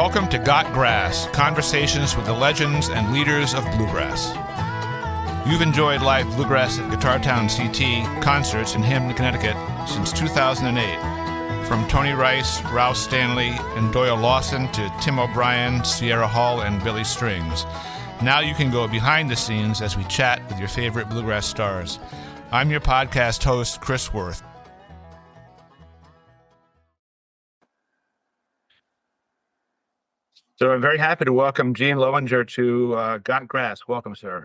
Welcome to Got Grass, conversations with the legends and leaders of bluegrass. You've enjoyed live bluegrass at Guitar Town CT concerts in Hamden, Connecticut since 2008. From Tony Rice, Rouse Stanley, and Doyle Lawson to Tim O'Brien, Sierra Hull, and Billy Strings. Now you can go behind the scenes as we chat with your favorite bluegrass stars. I'm your podcast host, Chris Worth. So I'm very happy to welcome Gene Lowinger to Got Grass. Welcome, sir.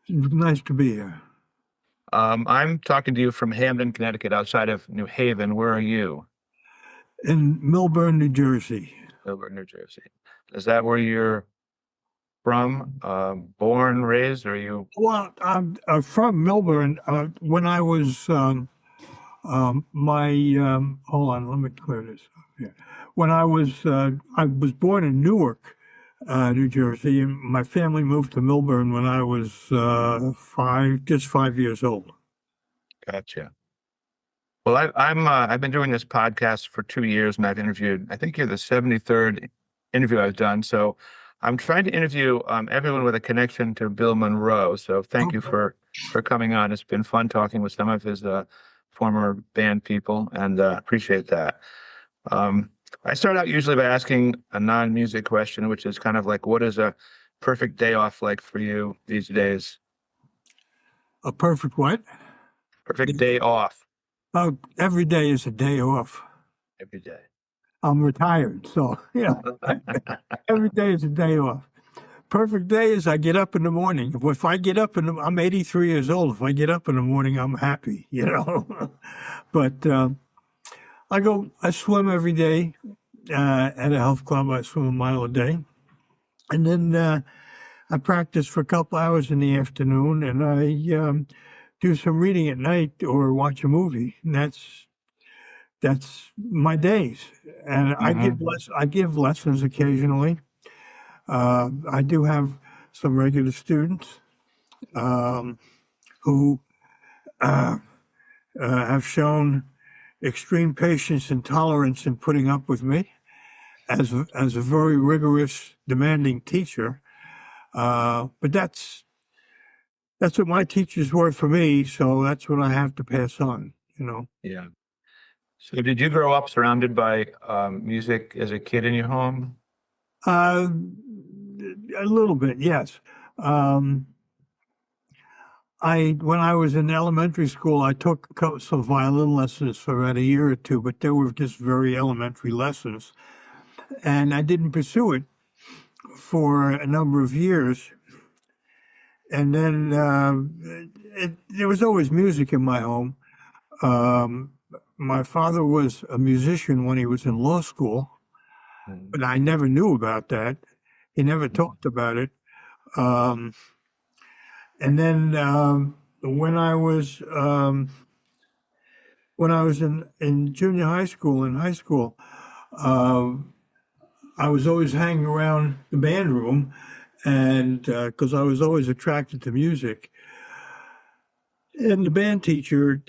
Nice to be here. I'm talking to you from Hamden, Connecticut, outside of New Haven. Where are you? In Millburn, New Jersey. Millburn, New Jersey. Is that where you're from? Born, raised, or are you? Well, I'm from Millburn. When I was, hold on, let me clear this up here. When I was born in Newark, New Jersey, and my family moved to Millburn when I was 5 years old. Gotcha. Well, I've been doing this podcast for 2 years, and I've interviewed, I think you're the 73rd interview I've done. So I'm trying to interview everyone with a connection to Bill Monroe. So thank you for coming on. It's been fun talking with some of his former band people, and appreciate that. I start out usually by asking a non-music question, which is kind of like, what is a perfect day off like for you these days? A perfect what? Perfect day off. Every day is a day off. Every day. I'm retired, so every day is a day off. Perfect day is I get up in the morning. If I get up I'm 83 years old. If I get up in the morning, I'm happy, But I swim every day at a health club. I swim a mile a day. And then I practice for a couple hours in the afternoon, and I do some reading at night or watch a movie. And that's my days. And I give lessons occasionally. I do have some regular students who have shown extreme patience and tolerance in putting up with me as a very rigorous, demanding teacher. But that's what my teachers were for me, so that's what I have to pass on, Yeah. So did you grow up surrounded by music as a kid in your home? A little bit, yes. When I was in elementary school, I took some violin lessons for about a year or two, but they were just very elementary lessons. And I didn't pursue it for a number of years. And then there was always music in my home. My father was a musician when he was in law school, but I never knew about that. He never talked about it. And then when I was in junior high school, I was always hanging around the band room, and because I was always attracted to music. And the band teacher,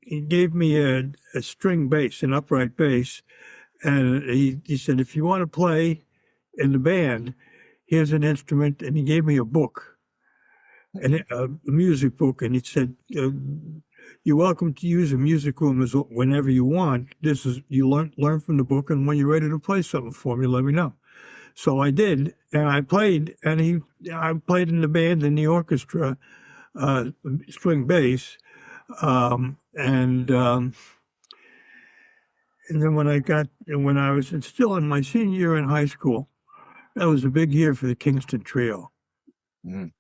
he gave me a string bass, an upright bass, and he said, if you want to play in the band, here's an instrument, and he gave me a book. And a music book, and he said, "You're welcome to use a music room whenever you want. You learn from the book, and when you're ready to play something for me, let me know." So I did, and I played, and I played in the band, in the orchestra, string bass, and then when I was still in my senior year in high school, that was a big year for the Kingston Trio. Mm.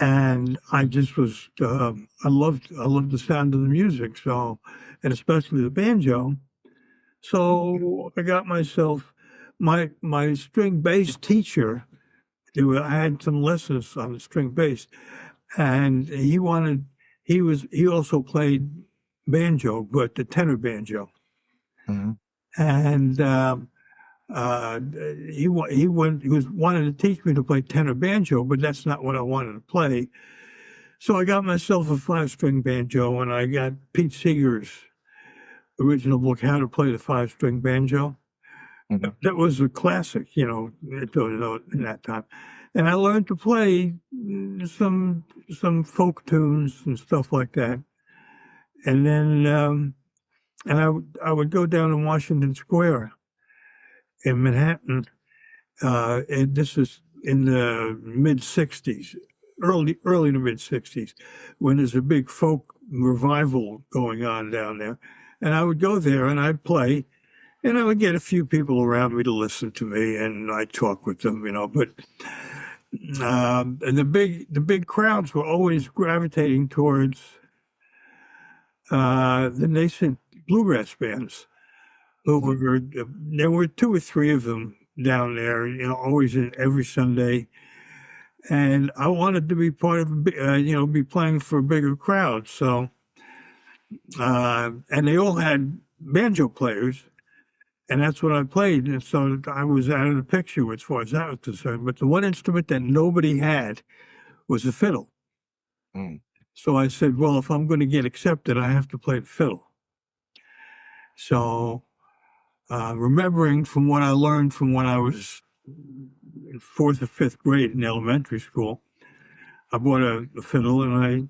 And I just was, I loved the sound of the music, so, and especially the banjo. So I got myself, my string bass teacher, I had some lessons on the string bass, and he also played banjo, but the tenor banjo. Mm-hmm. And he wanted to teach me to play tenor banjo, but that's not what I wanted to play. So I got myself a 5-string banjo, and I got Pete Seeger's original book, How to Play the 5-String Banjo. Mhm. That was a classic, in that time. And I learned to play some folk tunes and stuff like that. And then and I would go down to Washington Square in Manhattan. And this is in the mid '60s, early to mid '60s, when there's a big folk revival going on down there. And I would go there and I'd play, and I would get a few people around me to listen to me, and I'd talk with them, But and the big crowds were always gravitating towards the nascent bluegrass bands. Who were there were two or three of them down there, always in every Sunday, and I wanted to be part of, be playing for a bigger crowd. So, and they all had banjo players, and that's what I played. And so I was out of the picture as far as that was concerned. But the one instrument that nobody had was the fiddle. Mm. So I said, well, if I'm going to get accepted, I have to play the fiddle. So, remembering from what I learned from when I was in fourth or fifth grade in elementary school, I bought a fiddle and I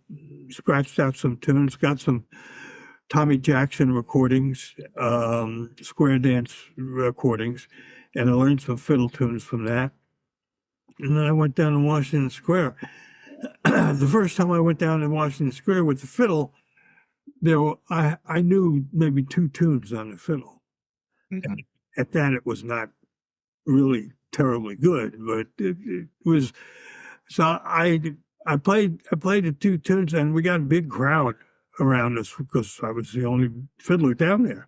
scratched out some tunes, got some Tommy Jackson recordings, square dance recordings, and I learned some fiddle tunes from that. And then I went down to Washington Square. The first time I went down to Washington Square with the fiddle, I knew maybe two tunes on the fiddle. Mm-hmm. At that, it was not really terribly good, but it was. So I played the two tunes, and we got a big crowd around us because I was the only fiddler down there.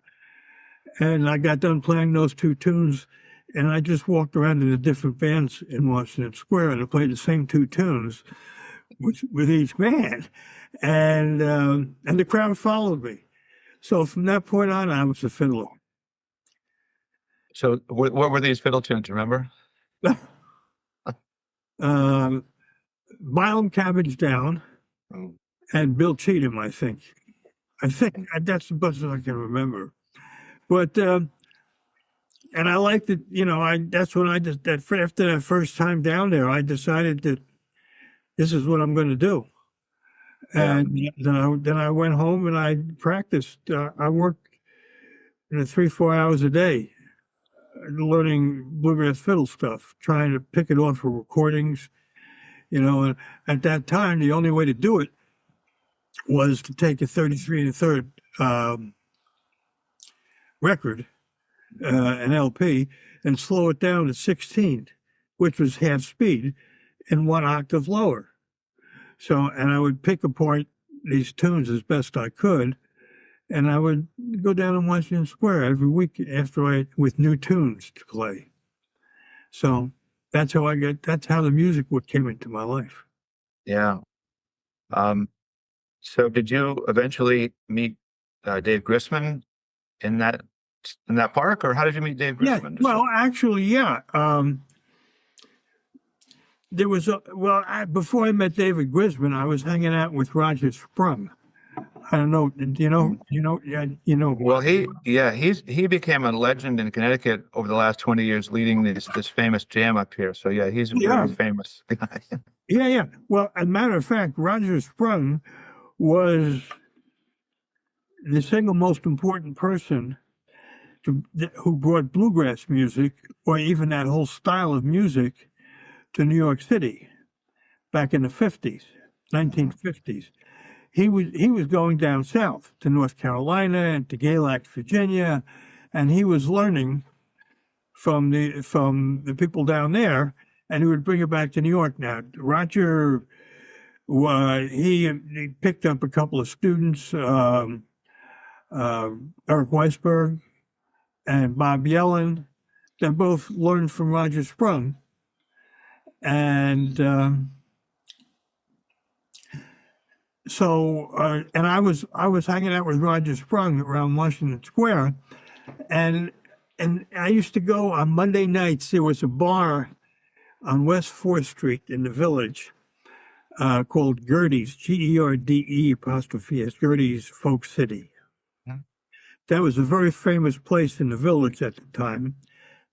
And I got done playing those two tunes, and I just walked around to the different bands in Washington Square, and I played the same two tunes with each band, and the crowd followed me. So from that point on, I was a fiddler. So what were these fiddle tunes? Remember? Bile 'em Cabbage Down Oh. and Bill Cheatham, I think. That's the best I can remember. But and I liked it. That's when I just after that first time down there, I decided that this is what I'm going to do. And then I went home and I practiced. I worked 3-4 hours a day learning bluegrass fiddle stuff, trying to pick it off for recordings. And at that time, the only way to do it was to take a 33 1/3 record, an LP, and slow it down to 16, which was half speed and 1 octave lower. So, and I would pick apart these tunes as best I could, and I would go down to Washington Square every week with new tunes to play. So that's how the music came into my life. Yeah. So did you eventually meet Dave Grisman in that park, or how did you meet Dave Yeah, Grisman? well, actually, yeah. There was before I met David Grisman, I was hanging out with Roger Sprung. I don't know. Do you know? Yeah. Well, he became a legend in Connecticut over the last 20 years, leading this famous jam up here. So yeah, he's a very famous guy. Yeah. Well, as a matter of fact, Roger Sprung was the single most important person who brought bluegrass music, or even that whole style of music, to New York City back in the 1950s. He was going down south to North Carolina and to Galax, Virginia, and he was learning from the people down there, and he would bring it back to New York. Now, Roger, he picked up a couple of students, Eric Weisberg and Bob Yellen. They both learned from Roger Sprung, and and I was hanging out with Roger Sprung around Washington Square, and I used to go on Monday nights. There was a bar on West 4th Street in the Village called Gerde's, GERDE', Gerde's Folk City. Yeah. That was a very famous place in the Village at the time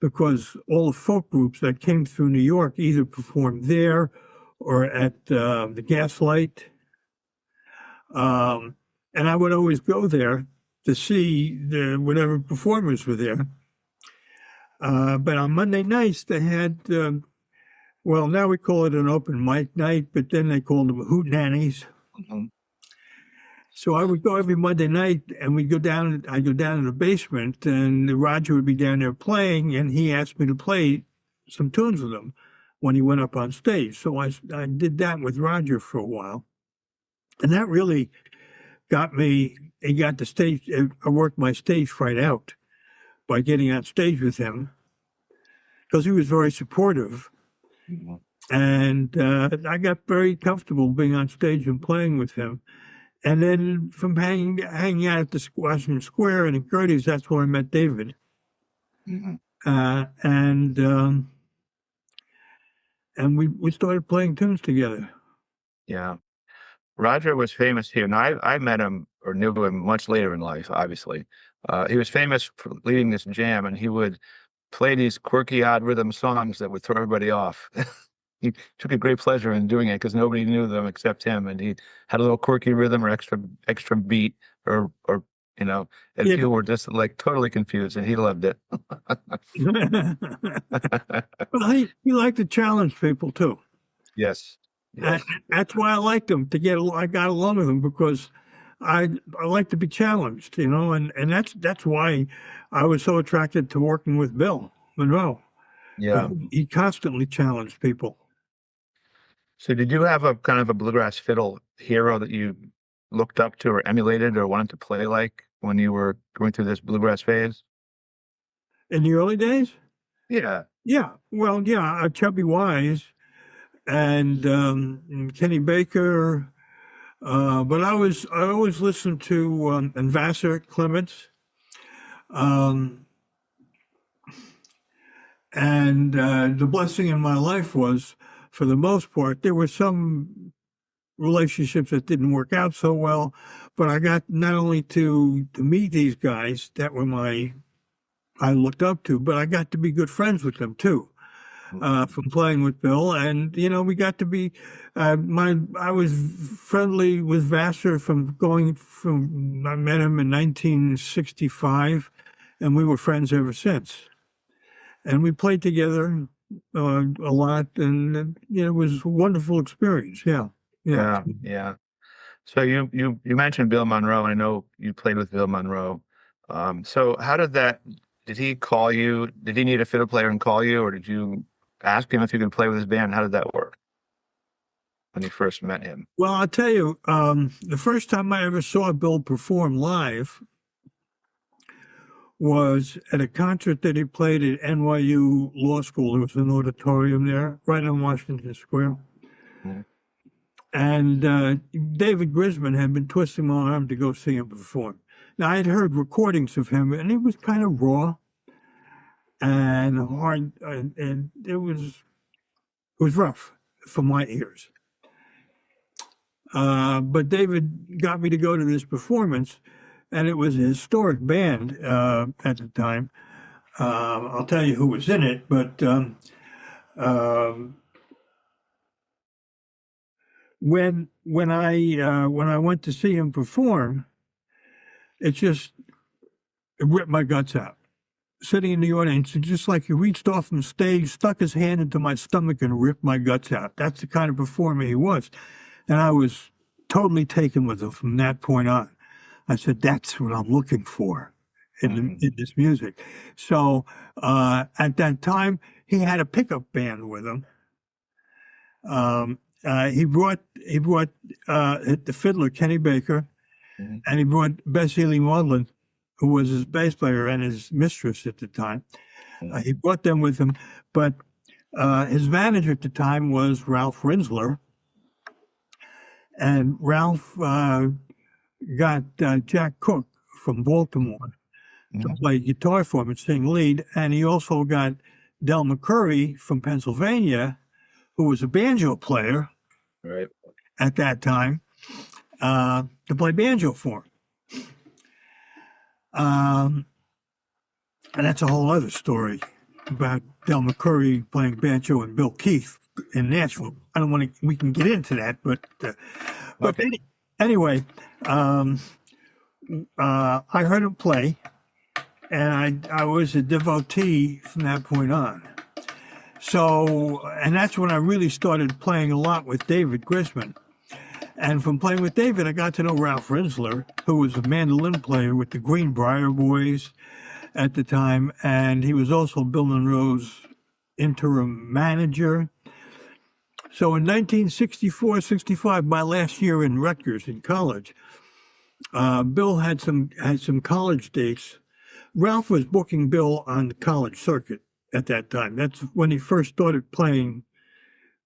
because all the folk groups that came through New York either performed there or at the Gaslight. And I would always go there to see whatever performers were there. But on Monday nights, they had, well, now we call it an open mic night, but then they called them hootenannies. Mhm. So I would go every Monday night, and I'd go down in the basement, and Roger would be down there playing, and he asked me to play some tunes with him when he went up on stage. So I did that with Roger for a while. And that really it got the stage, I worked my stage fright out by getting on stage with him, because he was very supportive. Mhm. And I got very comfortable being on stage and playing with him. And then from hanging out at the Washington Square and in Gertie's, that's where I met David. Mhm. And we started playing tunes together. Yeah. Roger was famous here, and I met him or knew him much later in life, obviously. He was famous for leading this jam, and he would play these quirky, odd rhythm songs that would throw everybody off. He took a great pleasure in doing it because nobody knew them except him, and he had a little quirky rhythm or extra beat or and Yeah. people were just like totally confused, and he loved it. Well, he liked to challenge people too. Yes, And yes, that's why I liked him I got along with him, because I like to be challenged, and that's why I was so attracted to working with Bill Monroe. yeah. He constantly challenged people. So did you have a kind of a bluegrass fiddle hero that you looked up to or emulated or wanted to play like when you were going through this bluegrass phase? In the early days? Yeah. Yeah. Well, yeah, Chubby Wise and Kenny Baker. But I always listened to and Vassar Clements. Um, and the blessing in my life was, for the most part, there were some relationships that didn't work out so well, but I got not only to meet these guys that were I looked up to, but I got to be good friends with them too. From playing with Bill, and we got to be. I was friendly with Vassar I met him in 1965, and we were friends ever since. And we played together a lot, and it was a wonderful experience. Yeah, yeah. Yeah, yeah. So you mentioned Bill Monroe, and I know you played with Bill Monroe. So how did he call you? Did he need a fiddle player and call you, or did you ask him if you could play with his band? How did that work when you first met him? Well, I'll tell you, the first time I ever saw Bill perform live was at a concert that he played at NYU Law School. There was an auditorium there, right on Washington Square. Mhm. And David Grisman had been twisting my arm to go see him perform. Now, I had heard recordings of him, and he was kind of raw and hard, and it was rough for my ears. But David got me to go to this performance, and it was a historic band at the time. I'll tell you who was in it, but when I went to see him perform, it ripped my guts out. Sitting in the audience, it's just like he reached off from stage, stuck his hand into my stomach, and ripped my guts out. That's the kind of performer he was, and I was totally taken with him from that point on. I said, "That's what I'm looking for in this music." So at that time, he had a pickup band with him. He brought the fiddler Kenny Baker, Mhm. and he brought Bess Ely Maudlin, who was his bass player and his mistress at the time. He brought them with him, but his manager at the time was Ralph Rinsler, and Ralph got Jack Cook from Baltimore to Mhm. play guitar for him and sing lead, and he also got Del McCurry from Pennsylvania, who was a banjo player Right. at that time, to play banjo for him. And that's a whole other story. about Del McCurry playing banjo and Bill Keith in Nashville. I don't want to. We can get into that, but Okay. Anyway, I heard him play, and I was a devotee from that point on. So, and that's when I really started playing a lot with David Grisman. And from playing with David, I got to know Ralph Rinsler, who was a mandolin player with the Greenbrier Boys at the time, and he was also Bill Monroe's interim manager. So in 1964, 65, my last year in Rutgers in college, Bill had some college dates. Ralph was booking Bill on the college circuit at that time. That's when he first started playing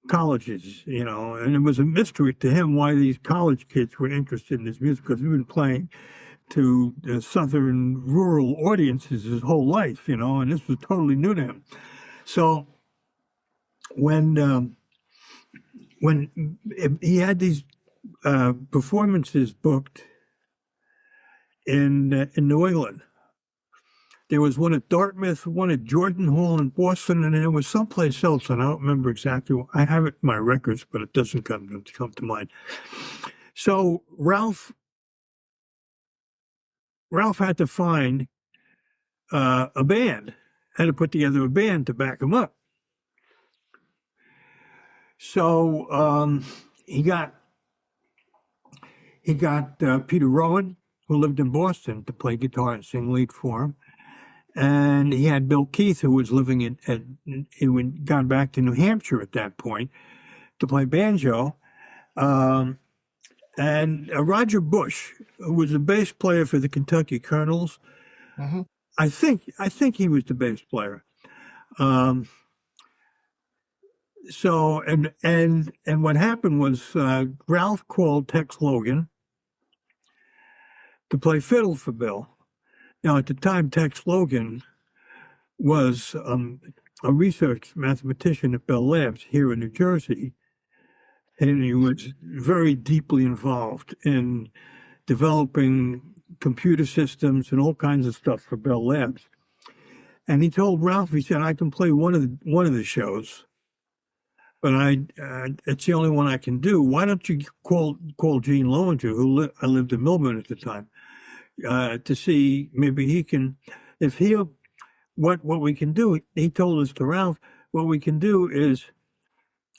colleges, and it was a mystery to him why these college kids were interested in his music, because we've been playing to southern rural audiences his whole life, and this was totally new to him. So when he had these performances booked in New England, there was one at Dartmouth, one at Jordan Hall in Boston, and there was someplace else, and I don't remember exactly. I have it in my records, but it doesn't come to mind. So Ralph had to find a band, had to put together a band to back him up. So he got Peter Rowan, who lived in Boston, to play guitar and sing lead for him. And he had Bill Keith, who was living he had gone back to New Hampshire at that point to play banjo. And Roger Bush, who was a bass player for the Kentucky Colonels. Mm-hmm. I think he was the bass player. So what happened was Ralph called Tex Logan to play fiddle for Bill. Now, at the time, Tex Logan was a research mathematician at Bell Labs here in New Jersey, and he was very deeply involved in developing computer systems and all kinds of stuff for Bell Labs. And he told Ralph, he said, "I can play one of the shows, but it's the only one I can do. Why don't you call Gene Lowinger, who I lived in Millburn at the time, to see maybe he can, if he'll, what we can do." He told us to Ralph, what we can do is,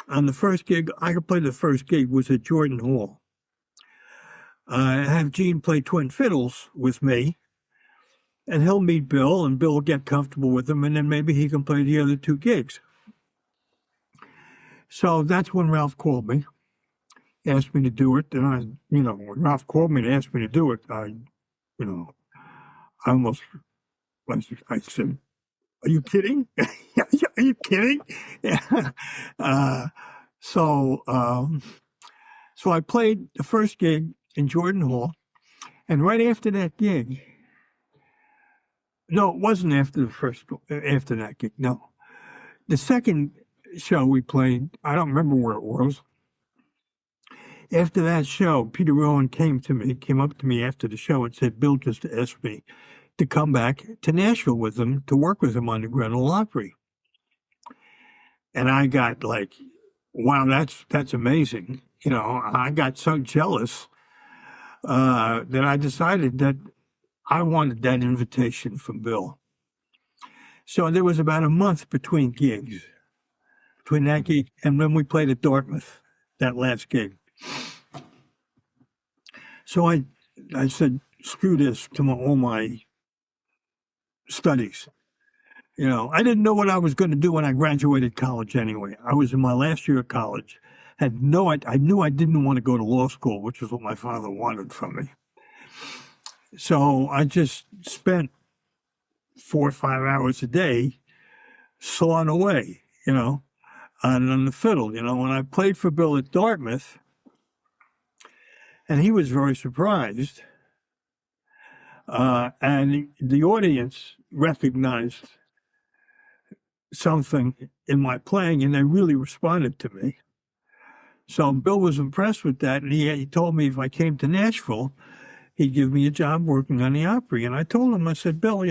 on the first gig, I could play the first gig was at Jordan Hall. Have Gene play twin fiddles with me, and he'll meet Bill, and Bill will get comfortable with him, and then maybe he can play the other two gigs. So that's when Ralph called me, asked me to do it, and when Ralph called me and asked me to do it, I said, "Are you kidding? Are you kidding?" So I played the first gig in Jordan Hall, and right after that gig, no, it wasn't after that gig, no. The second show we played, I don't remember where it was. After that show, Peter Rowan came up to me after the show and said, "Bill just asked me to come back to Nashville with him to work with him on the Grand Ole Opry." And I got like, wow, that's amazing. I got so jealous that I decided that I wanted that invitation from Bill. So there was about a month between gigs, between that gig and when we played at Dartmouth, that last gig. So I said, screw this to all my studies. I didn't know what I was going to do when I graduated college anyway. I was in my last year of college. I knew I didn't want to go to law school, which is what my father wanted from me. So I just spent 4 or 5 hours a day sawing away, on the fiddle. When I played for Bill at Dartmouth, and he was very surprised, and the audience recognized something in my playing, and they really responded to me. So Bill was impressed with that, and he told me if I came to Nashville, he'd give me a job working on the Opry. And I told him, I said, "Bill,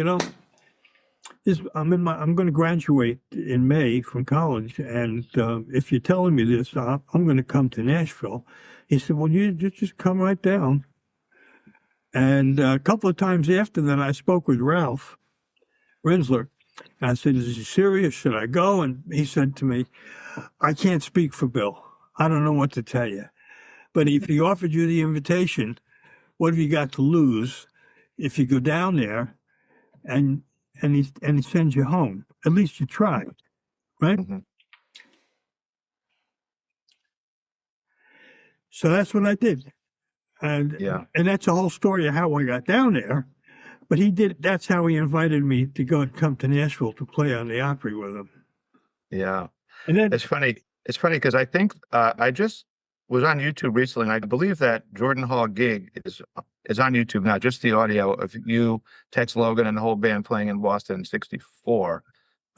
I'm going to graduate in May from college, and if you're telling me this, I'm going to come to Nashville. He said, well, you just come right down. And a couple of times after that, I spoke with Ralph Rinsler. And I said, is he serious? Should I go? And he said to me, I can't speak for Bill. I don't know what to tell you. But if he offered you the invitation, what have you got to lose if you go down there and he sends you home? At least you tried, right? Mm-hmm. So that's what I did. And that's the whole story of how I got down there. But that's how he invited me to go and come to Nashville to play on the Opry with him. Yeah. And then It's funny because I think I just was on YouTube recently, and I believe that Jordan Hall gig is on YouTube now, just the audio of you, Tex Logan, and the whole band playing in Boston in '64.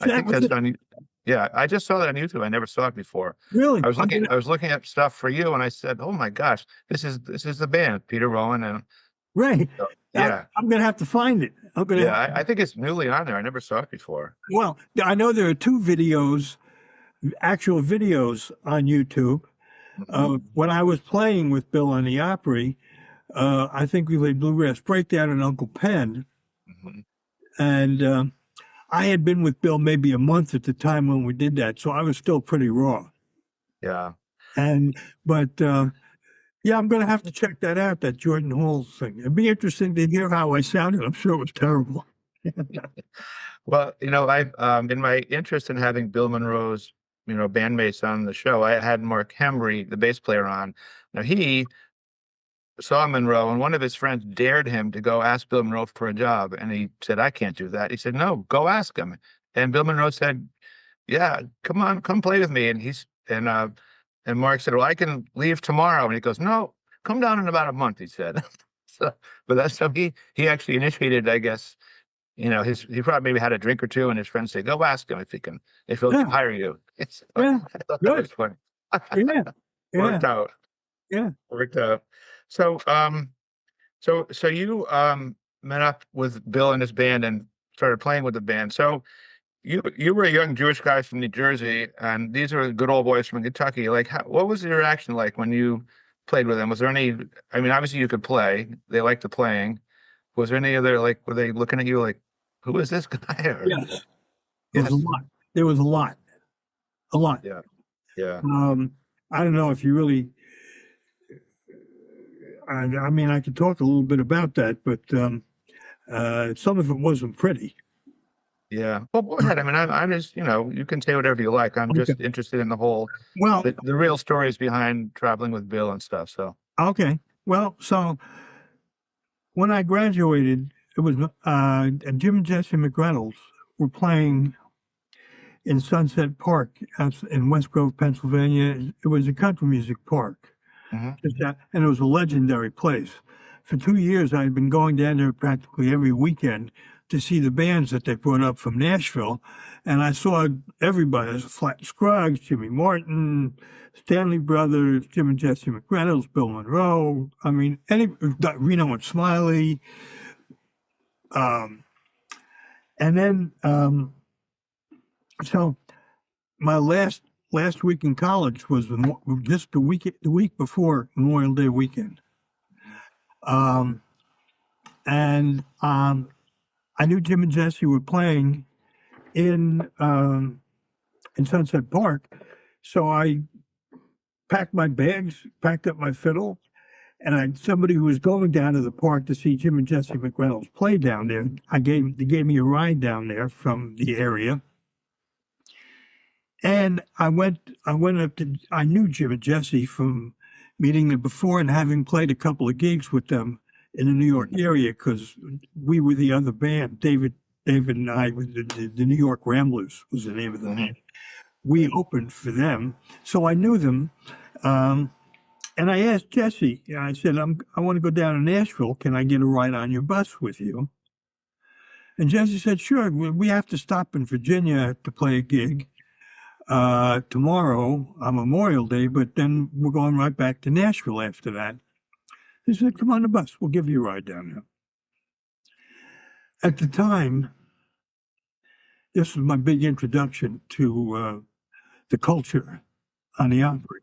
I think that's on. Yeah, I just saw that on YouTube. I never saw it before. Really? I was looking at stuff for you, and I said, "Oh my gosh, this is the band, Peter Rowan." And right. Yeah, I'm going to have to find it. I think it's newly on there. I never saw it before. Well, I know there are two videos, actual videos on YouTube. When I was playing with Bill on the Opry, I think we played Bluegrass Breakdown and Uncle Pen. And I had been with Bill maybe a month at the time when we did that, so I was still pretty raw. Yeah. But yeah, I'm going to have to check that out, that Jordan Hall thing. It'd be interesting to hear how I sounded. I'm sure it was terrible. Well, I in my interest in having Bill Monroe's, bandmates on the show, I had Mark Hemry, the bass player, on. Now, he saw Monroe, and one of his friends dared him to go ask Bill Monroe for a job. And he said, I can't do that. He said, no, go ask him. And Bill Monroe said, yeah, come on, come play with me. And Mark said, well, I can leave tomorrow. And he goes, no, come down in about a month, he said. But that's how he actually initiated, I guess, he probably maybe had a drink or two, and his friends say, go ask him if he'll hire you. So, yeah. I thought that was funny. Yeah. Worked out. Yeah. Worked out. So, so you met up with Bill and his band and started playing with the band. So you were a young Jewish guy from New Jersey, and these are good old boys from Kentucky. Like, what was your reaction like when you played with them? Was there any? I mean, obviously you could play. They liked the playing. Was there any other, like, were they looking at you like, who is this guy? Or, yes. There was a lot. There was a lot. A lot. Yeah. Yeah. I don't know if you really. I mean, I could talk a little bit about that, but some of it wasn't pretty. Yeah. Well, go ahead. I mean, I'm just, you can say whatever you like. I'm just interested in the whole, the real stories behind traveling with Bill and stuff. So. Okay. Well, so when I graduated, it was Jim and Jesse McReynolds were playing in Sunset Park in West Grove, Pennsylvania. It was a country music park. And it was a legendary place. For 2 years, I had been going down there practically every weekend to see the bands that they brought up from Nashville. And I saw everybody, Flat Scruggs, Jimmy Martin, Stanley Brothers, Jim and Jesse McReynolds, Bill Monroe. I mean, Reno and Smiley. And then, so my last week in college was just the week before Memorial Day weekend. And I knew Jim and Jesse were playing in Sunset Park, so I packed my bags, packed up my fiddle, and somebody who was going down to the park to see Jim and Jesse McReynolds play down there. They gave me a ride down there from the area. And I went up to, I knew Jim and Jesse from meeting them before and having played a couple of gigs with them in the New York area, because we were the other band. David and I, the New York Ramblers was the name of the band. We opened for them, so I knew them. And I asked Jesse, I said, I want to go down to Nashville. Can I get a ride on your bus with you? And Jesse said, sure. We have to stop in Virginia to play a gig tomorrow on Memorial Day, but then we're going right back to Nashville after that. He said, come on the bus. We'll give you a ride down there. At the time, this was my big introduction to the culture on the Opry.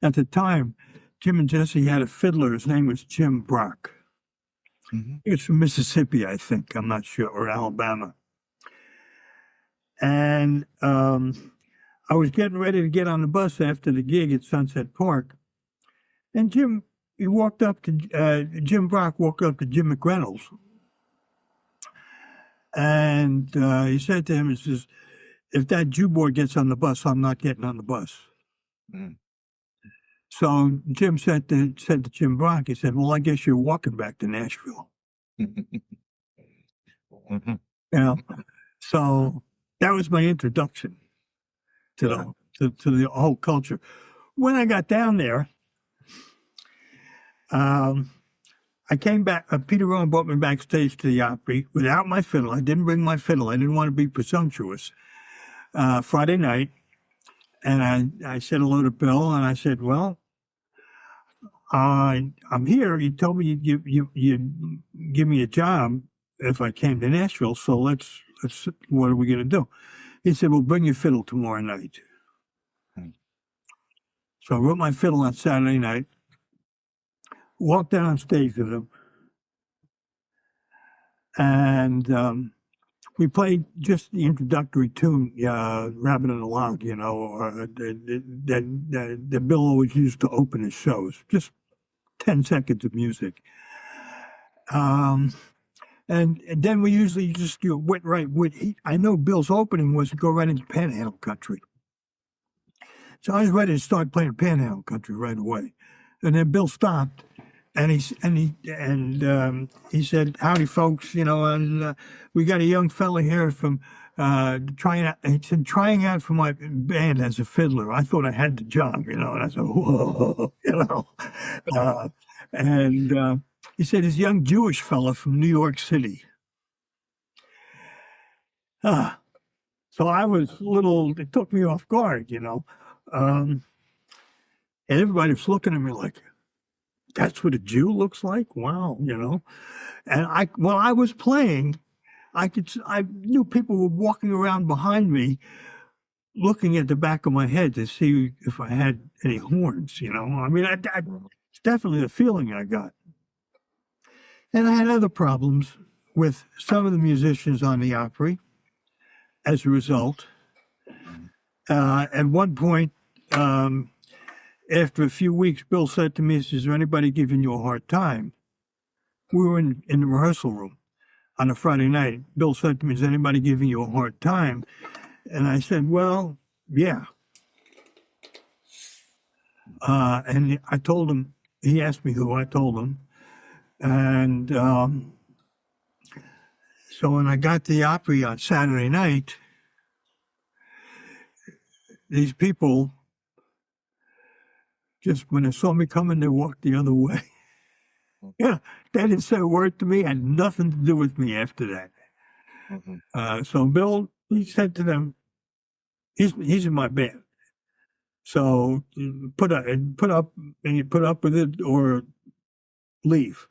At the time, Jim and Jesse had a fiddler. His name was Jim Brock. Mm-hmm. He was from Mississippi, I think. I'm not sure, or Alabama. And I was getting ready to get on the bus after the gig at Sunset Park, and Jim Brock walked up to Jim McReynolds, and he said to him, he says, "If that Jew boy gets on the bus, I'm not getting on the bus." Mm. So Jim said to Jim Brock, he said, "Well, I guess you're walking back to Nashville." Mm-hmm. You know, so that was my introduction to the whole culture. When I got down there, I came back. Peter Rowan brought me backstage to the Opry without my fiddle. I didn't bring my fiddle. I didn't want to be presumptuous. Friday night, and I said hello to Bill, and I said, "Well, I'm here. You told me you'd give me a job if I came to Nashville. So let's. What are we going to do?" He said, "Well, bring your fiddle tomorrow night." Hmm. So I wrote my fiddle on Saturday night. Walked down on stage with him, and we played just the introductory tune, "Rabbit in a Log," or that Bill always used to open his shows. Just 10 seconds of music. And then we usually just went right with. I know Bill's opening was to go right into Panhandle Country, so I was ready to start playing Panhandle Country right away. And then Bill stopped. And he said, "Howdy, folks. And we got a young fella here from trying out." He said, "Trying out for my band as a fiddler." I thought I had the job, and I said, "Whoa," and he said, "This young Jewish fella from New York City." So I was a little. It took me off guard, and everybody was looking at me like, "That's what a Jew looks like? Wow," And while I was playing, I knew people were walking around behind me, looking at the back of my head to see if I had any horns. I mean, it's definitely the feeling I got. And I had other problems with some of the musicians on the Opry. As a result, at one point, after a few weeks, Bill said to me, "Is there anybody giving you a hard time?" We were in the rehearsal room on a Friday night. Bill said to me, "Is anybody giving you a hard time?" And I said, "Well, yeah." And I told him, he asked me who. I told him. And so when I got to the Opry on Saturday night, these people, just when they saw me coming, they walked the other way. Yeah, they didn't say a word to me, had nothing to do with me after that. Mm-hmm. So Bill, he said to them, he's in my band. So put up with it or leave.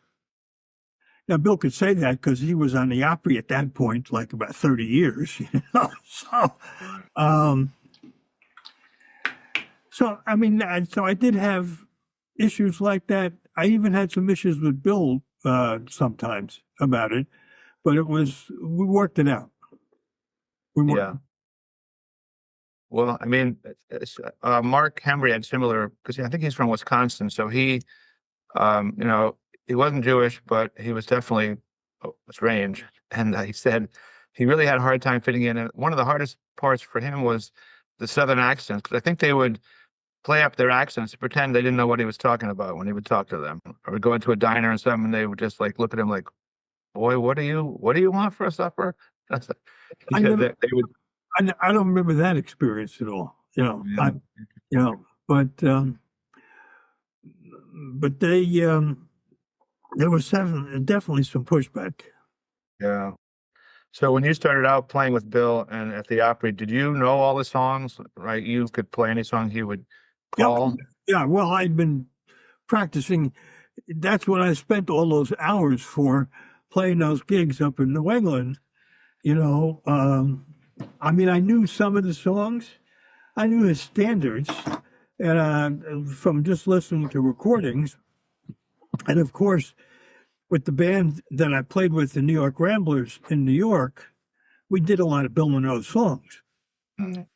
Now Bill could say that because he was on the Opry at that point, like about 30 years. So I mean, so I did have issues like that. I even had some issues with Bill sometimes about it, but we worked it out. Yeah. Well, I mean, Mark Henry had similar, because I think he's from Wisconsin. So he, he wasn't Jewish, but he was definitely strange. And he said he really had a hard time fitting in. And one of the hardest parts for him was the Southern accents, because I think they would play up their accents to pretend they didn't know what he was talking about when he would talk to them, or go into a diner or something, and they would just like look at him like, "Boy, what do you want for a supper?" He I said never, that they would. I don't remember that experience at all. Yeah. But there was definitely some pushback. Yeah. So when you started out playing with Bill and at the Opry, did you know all the songs? Right, you could play any song he would call. Yeah. Well, I'd been practicing. That's what I spent all those hours for, playing those gigs up in New England. I mean, I knew some of the songs. I knew his standards, and from just listening to recordings, and of course, with the band that I played with, the New York Ramblers in New York, we did a lot of Bill Monroe songs. Mm.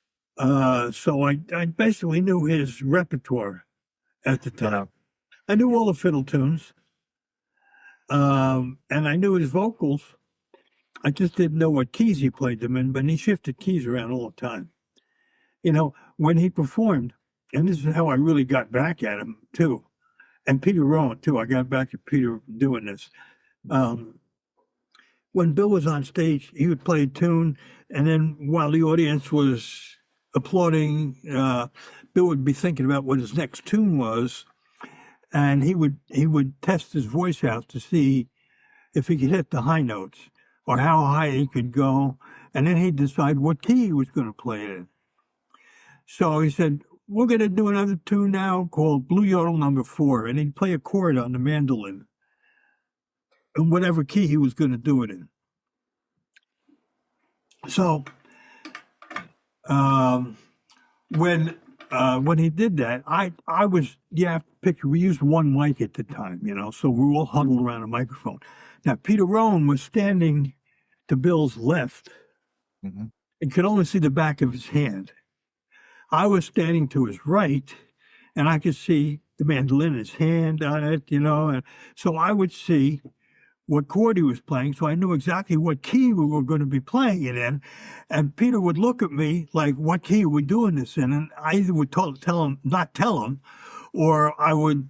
So I basically knew his repertoire at the time. Yeah. I knew all the fiddle tunes, and I knew his vocals. I just didn't know what keys he played them in, but he shifted keys around all the time. You know, when he performed, and this is how I really got back at him too, and Peter Rowan too. I got back at Peter doing this. When Bill was on stage, he would play a tune, and then while the audience was applauding, Bill would be thinking about what his next tune was, and he would test his voice out to see if he could hit the high notes or how high he could go, and then he'd decide what key he was going to play it in. So he said, "We're going to do another tune now called Blue Yodel Number 4," and he'd play a chord on the mandolin in whatever key he was going to do it in. So when he did that, I was, you have to picture, we used one mic at the time, you know, so we were all huddled around a microphone. Now, Peter Rowan was standing to Bill's left and could only see the back of his hand. I was standing to his right, and I could see the mandolin, his hand on it, you know, and so I would see what chord he was playing, so I knew exactly what key we were going to be playing it in. And Peter would look at me like, "What key are we doing this in?" And I either would not tell him, or I would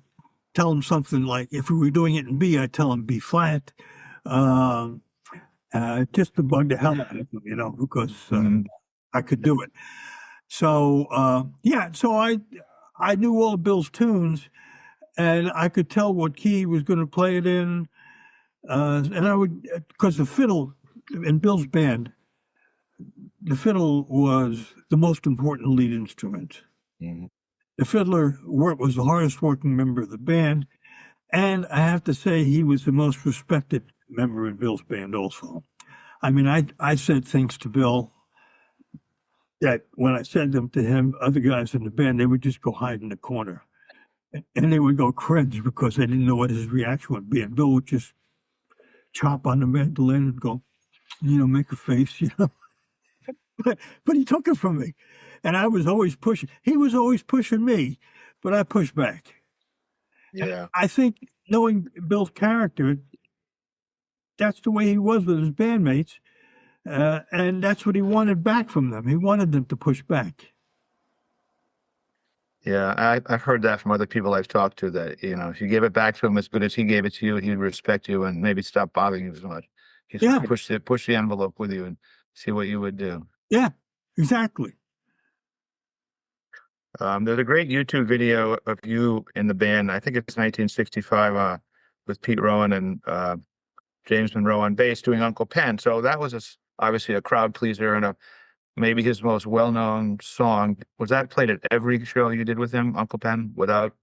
tell him something like, if we were doing it in B, I'd tell him B flat, just to bug the hell out of him, you know, because I could do it. So, so I knew all of Bill's tunes, and I could tell what key he was going to play it in. And I would, because the fiddle in Bill's band, the fiddle was the most important lead instrument. Mm-hmm. The fiddler was the hardest working member of the band, and I have to say he was the most respected member in Bill's band also. I mean, I said things to Bill that when I said them to him, other guys in the band, they would just go hide in the corner. And they would go cringe because they didn't know what his reaction would be. And Bill would just chop on the mandolin and go, you know, make a face, you know. But he took it from me. And I was always pushing. He was always pushing me, but I pushed back. Yeah. And I think knowing Bill's character, that's the way he was with his bandmates. And that's what he wanted back from them. He wanted them to push back. Yeah, I've heard that from other people I've talked to, that, you know, if you give it back to him as good as he gave it to you, he'd respect you and maybe stop bothering you as much. He'd push the envelope with you and see what you would do. Yeah, exactly. There's a great YouTube video of you in the band. I think it's 1965 with Pete Rowan and James Monroe on bass doing Uncle Pen. So that was obviously a crowd pleaser and maybe his most well-known song. Was that played at every show you did with him, Uncle Pen, without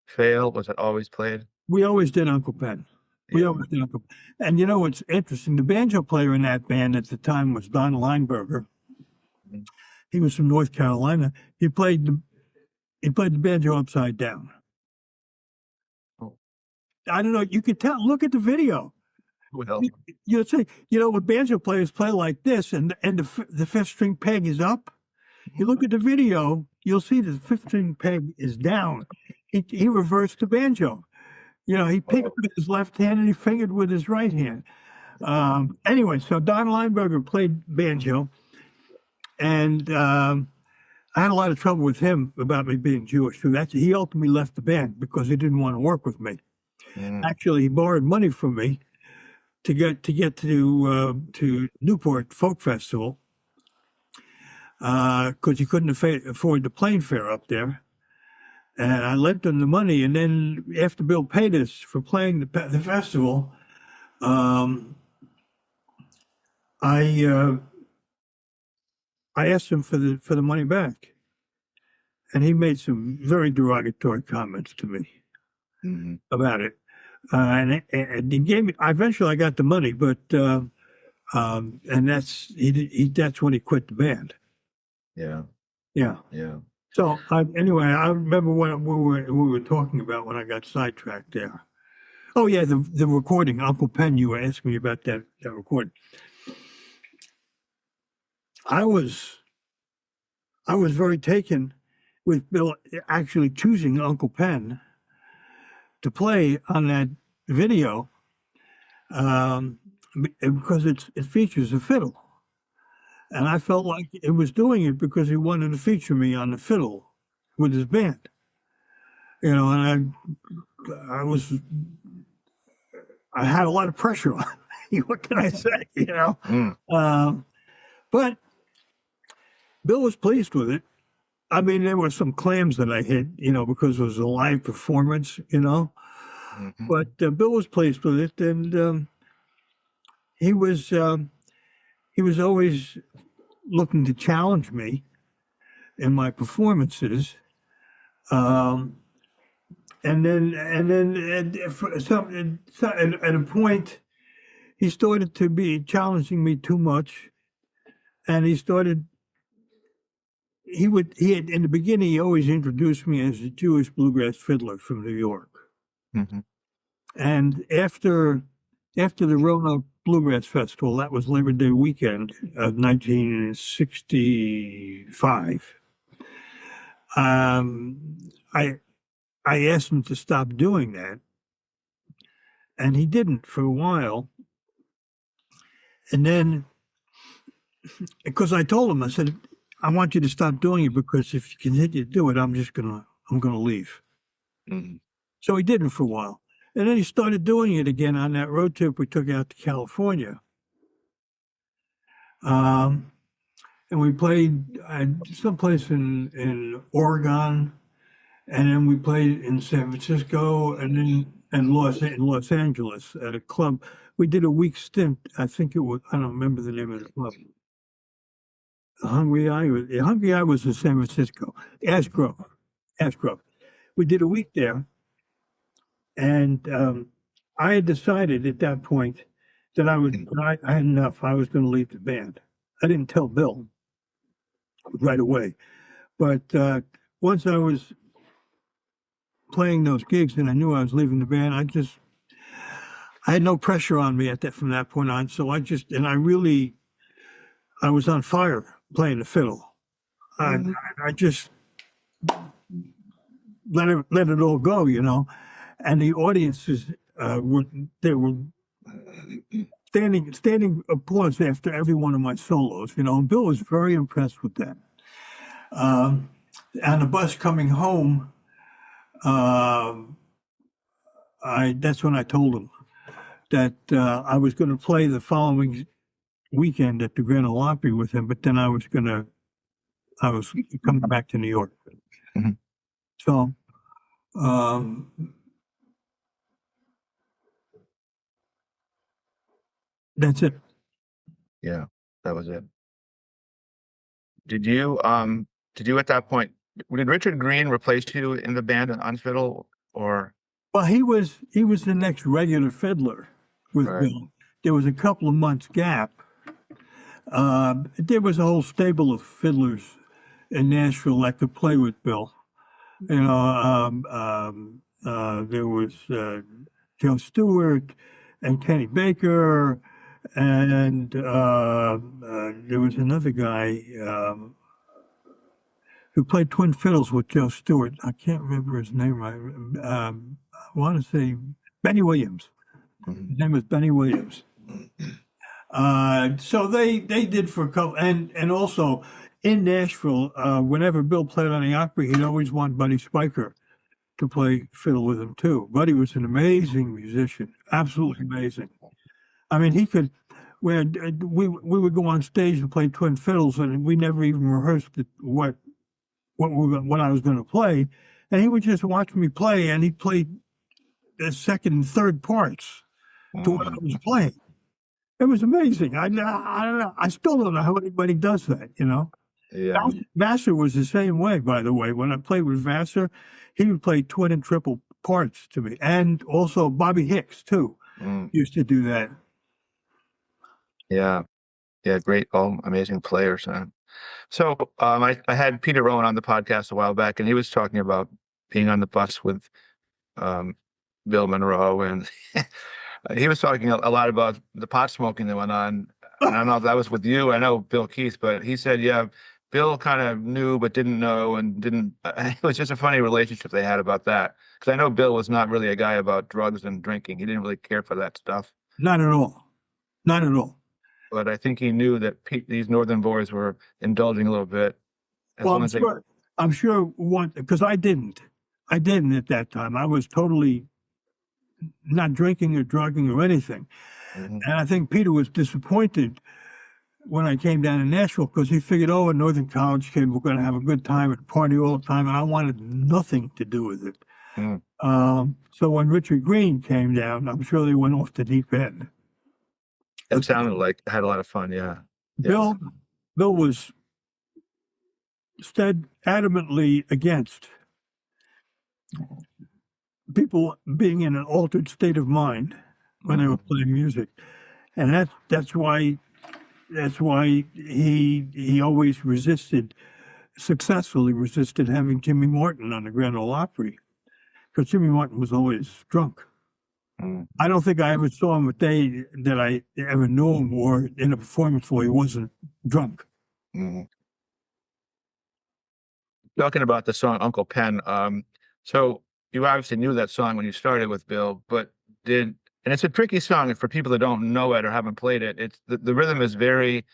fail? Was it always played? We always did Uncle Pen. We always did Uncle Pen. And you know what's interesting? The banjo player in that band at the time was Don Lineberger. Mm-hmm. He was from North Carolina. He played the banjo upside down. Oh. I don't know. You could tell. Look at the video. Well, You'll see, you know, when banjo players play like this and the fifth string peg is up, you look at the video, you'll see the fifth string peg is down. He reversed the banjo. You know, he picked with his left hand and he fingered with his right hand. Anyway, so Don Lineberger played banjo, and I had a lot of trouble with him about me being Jewish too. He ultimately left the band because he didn't want to work with me. Actually, he borrowed money from me to get to Newport Folk Festival because he couldn't afford the plane fare up there. And I lent him the money, and then after Bill paid us for playing the festival, I asked him for the money back, and he made some very derogatory comments to me about it. And he gave me. Eventually, I got the money, but And that's when he quit the band. Yeah. Yeah. Yeah. So anyway, I remember what we were talking about when I got sidetracked there. Oh yeah, the recording, Uncle Pen. You were asking me about that recording. I was very taken with Bill actually choosing Uncle Pen to play on that video, because it features a fiddle, and I felt like it was doing it because he wanted to feature me on the fiddle with his band. And I had a lot of pressure on me. What can I say? But Bill was pleased with it. I mean, there were some clams that I hit, because it was a live performance, Mm-hmm. But Bill was pleased with it, and he was always looking to challenge me in my performances. And then at a point, he started to be challenging me too much, and he had in the beginning he always introduced me as a Jewish bluegrass fiddler from New York. Mm-hmm. And after the Roanoke Bluegrass Festival, that was Labor Day weekend of 1965, I asked him to stop doing that, and he didn't for a while. And then, because I told him, I said, I want you to stop doing it, because if you continue to do it, I'm gonna leave. Mm-hmm. So he didn't for a while. And then he started doing it again on that road trip we took out to California. And we played someplace in Oregon, and then we played in San Francisco, and then in Los Angeles at a club. We did a week stint. I think it was, I don't remember the name of the club. Hungry Eye was in San Francisco. Ash Grove. We did a week there, and I had decided at that point that I had enough. I was going to leave the band. I didn't tell Bill right away, but once I was playing those gigs and I knew I was leaving the band, I had no pressure on me from that point on. So I was on fire playing the fiddle. Mm-hmm. I just let it all go, and the audiences were standing applause after every one of my solos, and Bill was very impressed with that. On the bus coming home, that's when I told him that I was going to play the following weekend at the Grand Ole Opry with him, but then I was coming back to New York. Mm-hmm. So that's it. Yeah, that was it. Did you at that point, did Richard Green replace you in the band on fiddle, or? Well, he was the next regular fiddler with Right. Bill. There was a couple of months gap. There was a whole stable of fiddlers in Nashville that could play with Bill. There was Joe Stewart and Kenny Baker, and there was another guy who played twin fiddles with Joe Stewart. I can't remember his name. I want to say Benny Williams. Mm-hmm. His name was Benny Williams. So they did for a couple, and also in Nashville, whenever Bill played on the Opry, he'd always want Buddy Spiker to play fiddle with him too. Buddy was an amazing musician, absolutely amazing. I mean, he could. We would go on stage and play twin fiddles, and we never even rehearsed what I was going to play, and he would just watch me play, and he'd play the second and third parts to what I was playing. It was amazing. I don't know. I still don't know how anybody does that, Yeah. Vassar was the same way, by the way. When I played with Vassar, he would play twin and triple parts to me. And also Bobby Hicks, too, used to do that. Yeah. Yeah. Great. All amazing players. So I had Peter Rowan on the podcast a while back, and he was talking about being on the bus with um, Bill Monroe, and he was talking a lot about the pot smoking that went on. And I don't know if that was with you. I know Bill Keith, but he said, yeah, Bill kind of knew but didn't know and didn't. It was just a funny relationship they had about that. Because I know Bill was not really a guy about drugs and drinking. He didn't really care for that stuff. Not at all. Not at all. But I think he knew that these Northern boys were indulging a little bit as Well, long as they. I'm sure one, because I didn't. I didn't at that time. I was totally not drinking or drugging or anything. Mhm. And I think Peter was disappointed when I came down to Nashville because he figured, oh, a Northern college kid, we're going to have a good time and party all the time. And I wanted nothing to do with it. Mm. So when Richard Green came down, I'm sure they went off the deep end. It sounded like I had a lot of fun. Yeah. Bill, Bill was adamantly against people being in an altered state of mind when they were playing music, and that's why he always successfully resisted having Jimmy Martin on the Grand Ole Opry, because Jimmy Martin was always drunk. Mm. I don't think I ever saw him a day that I ever knew him or in a performance where he wasn't drunk. Mm. Talking about the song Uncle Pen, so you obviously knew that song when you started with Bill, but and it's a tricky song for people that don't know it or haven't played it. It's the rhythm is very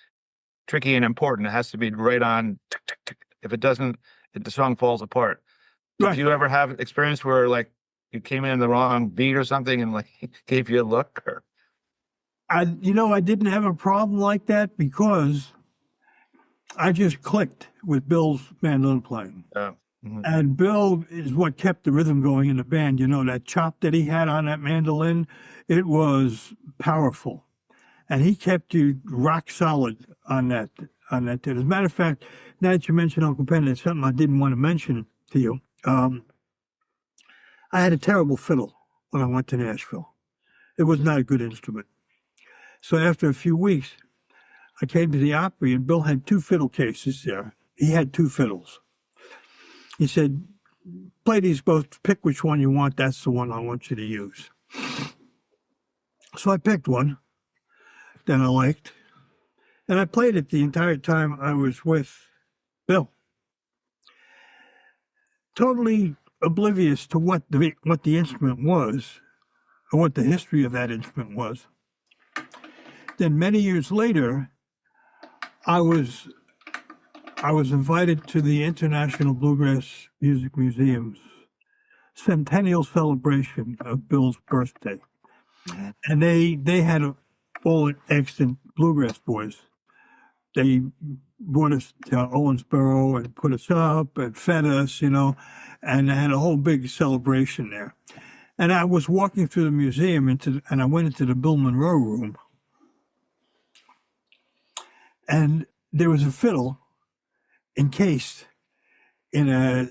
tricky and important. It has to be right on. Tick, tick, tick. If it doesn't, the song falls apart. Did Right. you ever have experience where like you came in the wrong beat or something and like gave you a look? Or I didn't have a problem like that because I just clicked with Bill's mandolin playing. mhm. And Bill is what kept the rhythm going in the band. You know, that chop that he had on that mandolin, it was powerful. And he kept you rock solid on that. As a matter of fact, now that you mentioned Uncle Pen, there's something I didn't want to mention to you. I had a terrible fiddle when I went to Nashville. It was not a good instrument. So after a few weeks, I came to the Opry, and Bill had two fiddle cases there. He had two fiddles. He said, play these both, pick which one you want. That's the one I want you to use. So I picked one that I liked, and I played it the entire time I was with Bill. Totally oblivious to what the instrument was or what the history of that instrument was. Then many years later, I was invited to the International Bluegrass Music Museum's centennial celebration of Bill's birthday. Mhm. And they had all extant Bluegrass Boys. They brought us to Owensboro and put us up and fed us, and they had a whole big celebration there. And I was walking through the museum and I went into the Bill Monroe room. And there was a fiddle encased in a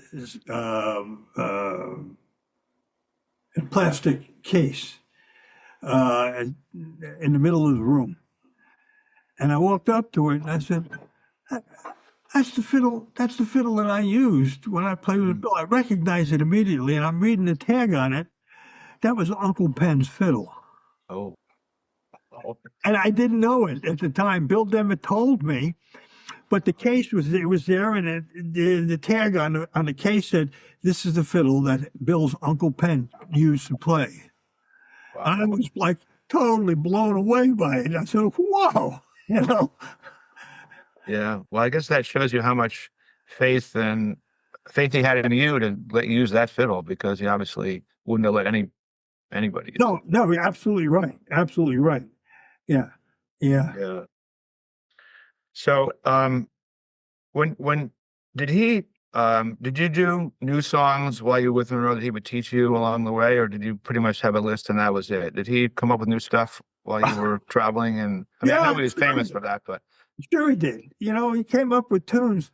plastic case in the middle of the room. And I walked up to it and I said, that's the fiddle that I used when I played with Bill. I recognized it immediately, and I'm reading the tag on it. That was Uncle Pen's fiddle. Oh. And I didn't know it at the time. Bill never told me, but the case was there, and the tag on the case said, "This is the fiddle that Bill's Uncle Pen used to play." Wow. And I was like totally blown away by it. I said, "Whoa!" Yeah. Well, I guess that shows you how much faith he had in you to let you use that fiddle, because he obviously wouldn't have let anybody use it. No, you're absolutely right. Absolutely right. Yeah. Yeah. So, when did you do new songs while you were with Monroe that he would teach you along the way, or did you pretty much have a list and that was it? Did he come up with new stuff while you were traveling? And I mean, I know he was famous for that, but Sure he did. He came up with tunes,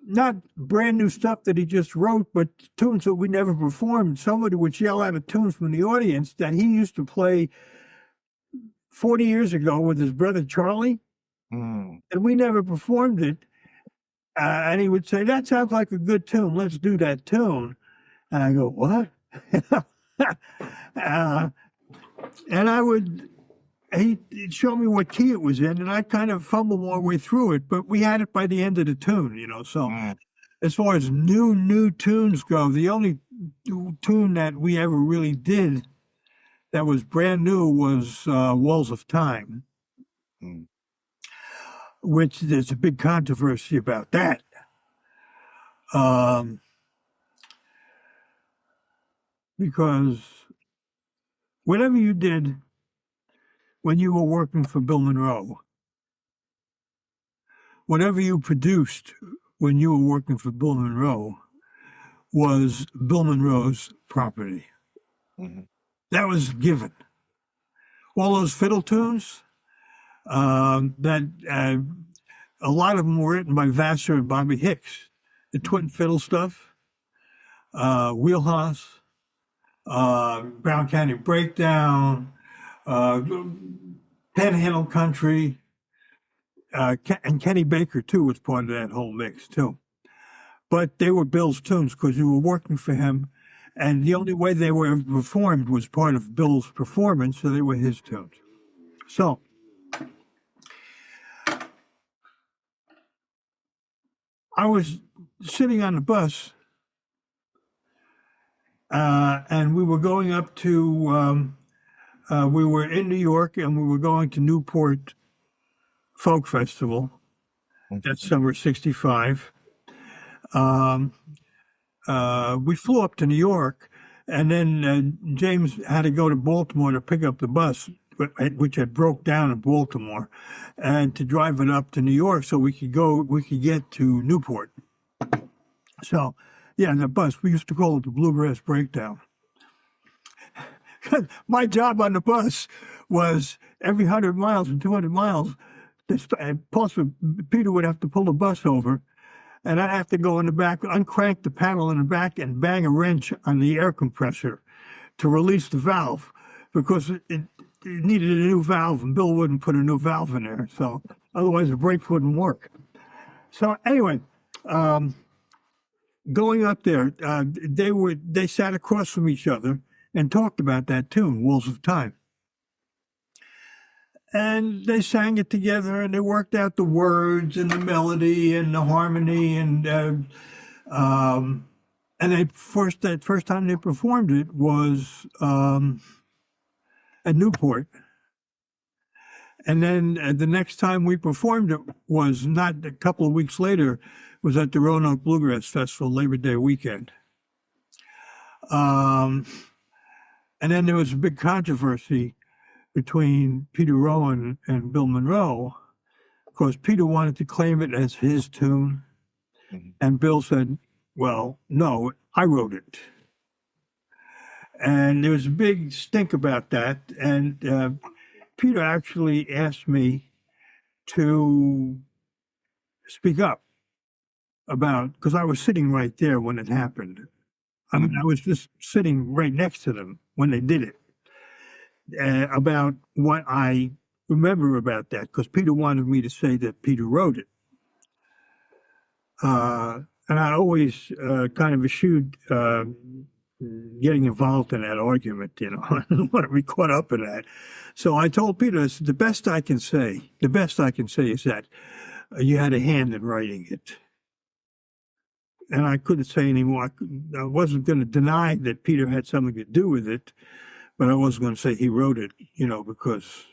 not brand new stuff that he just wrote, but tunes that we never performed. Somebody would yell out a tune from the audience that he used to play 40 years ago with his brother Charlie, Mm. and we never performed it. And he would say, "That sounds like a good tune. Let's do that tune." And I go, "What?" And he'd show me what key it was in, and I'd kind of fumble my way through it, but we had it by the end of the tune, So as far as new tunes go, the only tune that we ever really did that was brand new was Walls of Time, which there's a big controversy about that. Because whatever you did when you were working for Bill Monroe, whatever you produced when you were working for Bill Monroe was Bill Monroe's property. Mm-hmm. That was given. All those fiddle tunes, that a lot of them were written by Vassar and Bobby Hicks. The twin fiddle stuff, Wheelhouse, Brown County Breakdown, Panhandle Country, and Kenny Baker too was part of that whole mix too. But they were Bill's tunes because you were working for him, and the only way they were performed was part of Bill's performance, so they were his tunes. So I was sitting on the bus, and we were going up to, we were in New York, and we were going to Newport Folk Festival. That's summer '65. We flew up to New York, and then James had to go to Baltimore to pick up the bus, which had broke down in Baltimore, and to drive it up to New York so we could get to Newport. So, yeah, the bus, we used to call it the Bluegrass Breakdown. My job on the bus was every 100 miles and 200 miles, Peter would have to pull the bus over, and I'd have to go in the back, uncrank the panel in the back, and bang a wrench on the air compressor to release the valve, because it needed a new valve, and Bill wouldn't put a new valve in there, so otherwise the brakes wouldn't work. So anyway, going up there, they sat across from each other and talked about that tune, Walls of Time. And they sang it together, and they worked out the words and the melody and the harmony, and that first time they performed it was at Newport. And then the next time we performed it was not a couple of weeks later, was at the Roanoke Bluegrass Festival, Labor Day weekend. And then there was a big controversy between Peter Rowan and Bill Monroe. Of course, Peter wanted to claim it as his tune, and Bill said, "Well, no, I wrote it." And there was a big stink about that, and Peter actually asked me to speak up about, because I was sitting right there when it happened. I mean, I was just sitting right next to them when they did it. About what I remember about that, because Peter wanted me to say that Peter wrote it. And I always kind of eschewed getting involved in that argument, I didn't want to be caught up in that. So I told Peter, the best I can say is that you had a hand in writing it. And I couldn't say anymore. I wasn't going to deny that Peter had something to do with it, but I wasn't going to say he wrote it, because,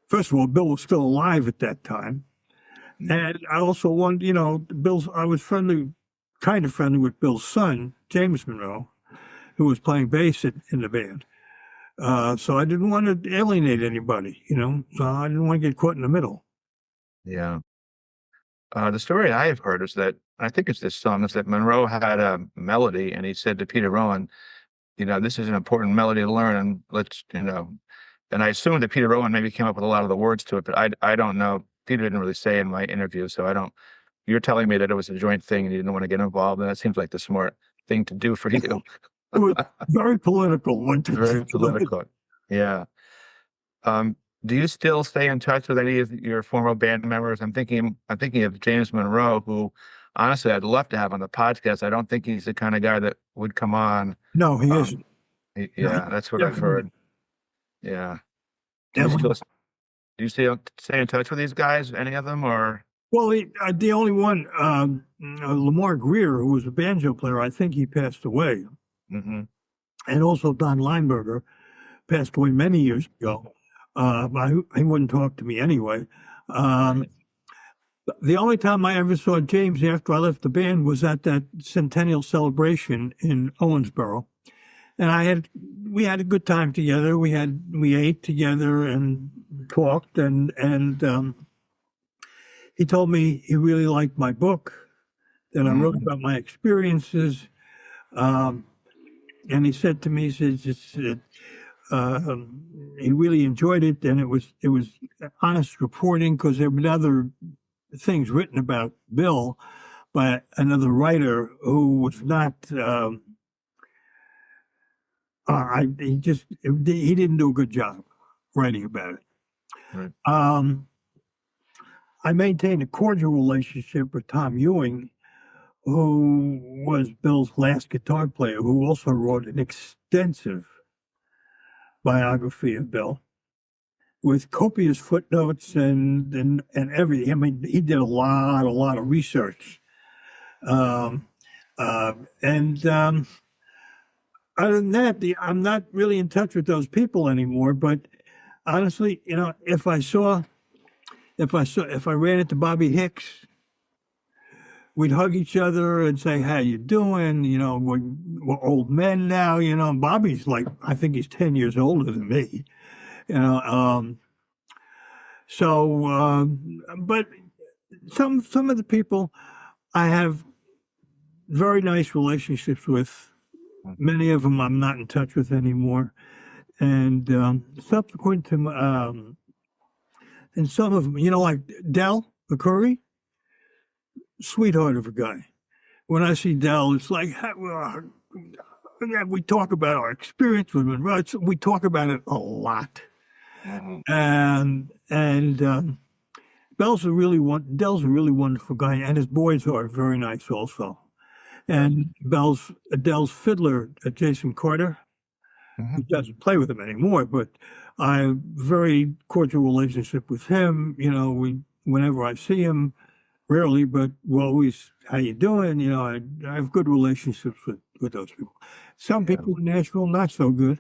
first of all, Bill was still alive at that time. And I also wanted, I was kind of friendly with Bill's son, James Monroe, who was playing bass in the band. So I didn't want to alienate anybody, so I didn't want to get caught in the middle. Yeah. The story I have heard is that, I think it's this song, is that Monroe had a melody, and he said to Peter Rowan, this is an important melody to learn, and let's, and I assume that Peter Rowan maybe came up with a lot of the words to it, but I don't know. Peter didn't really say in my interview, so you're telling me that it was a joint thing and you didn't want to get involved, and that seems like the smart thing to do for you. It was very political. Very political. Yeah. Do you still stay in touch with any of your former band members? I'm thinking of James Monroe, who honestly I'd love to have on the podcast. I don't think he's the kind of guy that would come on. No, he Um, isn't. No, he yeah, that's what I've definitely. heard. Yeah. Do you And still do you still stay in touch with these guys? Any of them or? well, the only one, Lamar Greer, who was a banjo player, I think he passed away, Hmm. and also Don Lineberger passed away many years ago. But he wouldn't talk to me anyway. Um, the only time I ever saw James after I left the band was at that centennial celebration in Owensboro, and we had a good time together. We ate together and talked, and he told me he really liked my book that I wrote about my experiences. Um, and he said to me, he says, he really enjoyed it, and it was honest reporting because there have been other things written about Bill by another writer who was not. He didn't do a good job writing about it. Right. I maintained a cordial relationship with Tom Ewing, who was Bill's last guitar player, who also wrote an extensive biography of Bill with copious footnotes and everything. I mean, he did a lot of research. Um, and Other than that, I'm not really in touch with those people anymore. But honestly, if I ran into Bobby Hicks, we'd hug each other and say, "How you doing?" We're old men now. Bobby's like, I think he's 10 years older than me. You know, but some of the people I have very nice relationships with. Many of them I'm not in touch with anymore. And subsequent to, and some of them, like Del McCurry, sweetheart of a guy. When I see Del, it's like, we talk about our experience with Monroe. We talk about it a lot. Mhm. And Del's a really wonderful guy, and his boys are very nice also. And Adele's fiddler, Jason Carter, Mhm. who doesn't play with him anymore, but I have very cordial relationship with him. Whenever I see him, rarely, but we're always, how you doing? I have good relationships with those people. Some Yeah. people in Nashville, not so good,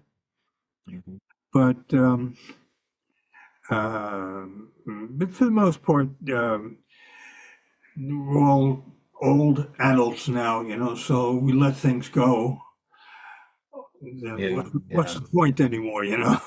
Mhm. but but for the most part, we're all old adults now, so we let things go. Yeah. What's Yeah. the point anymore? Yeah,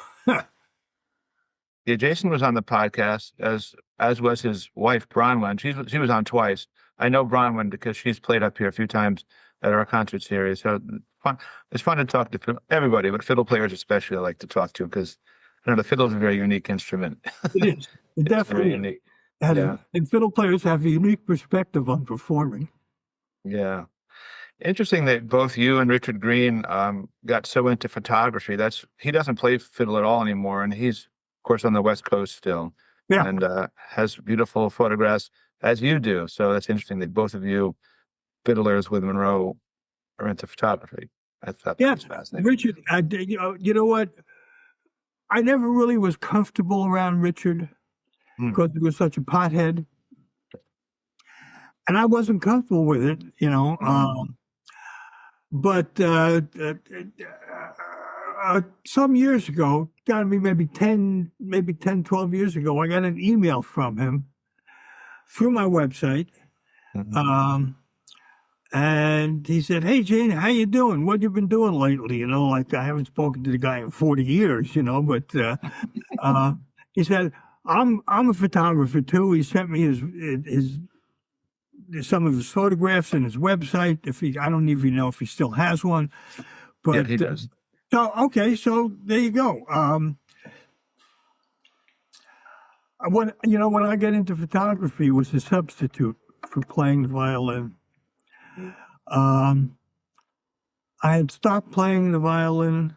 Jason was on the podcast as was his wife Bronwyn. She was on twice. I know Bronwyn because she's played up here a few times at our concert series. So fun. It's fun to talk to everybody, but fiddle players especially I like to talk to because I know the fiddle is a very unique instrument. It is. It It's very definitely is. unique. Yeah, And fiddle players have a unique perspective on performing. yeah. Interesting that both you and Richard Green got so into photography. He doesn't play fiddle at all anymore, and he's of course on the West Coast still, Yeah, and has beautiful photographs as you do. So that's interesting that both of you fiddlers with Monroe are into photography. I thought that yeah. was fascinating. Richard, you know what? I never really was comfortable around Richard Hmm. because he was such a pothead, and I wasn't comfortable with it. Mhm. But some years ago, got to be maybe 10, 12 years ago, I got an email from him through my website. Mhm. Um, and he said, "Hey, Jane, how you doing? What you been doing lately?" Like I haven't spoken to the guy in 40 years, but uh, he said, I'm a photographer too. He sent me his some of his photographs and his website. I don't even know if he still has one, Yeah, but he does. so okay, so there you go. When I got into photography, it was a substitute for playing the violin. Um, I had stopped playing the violin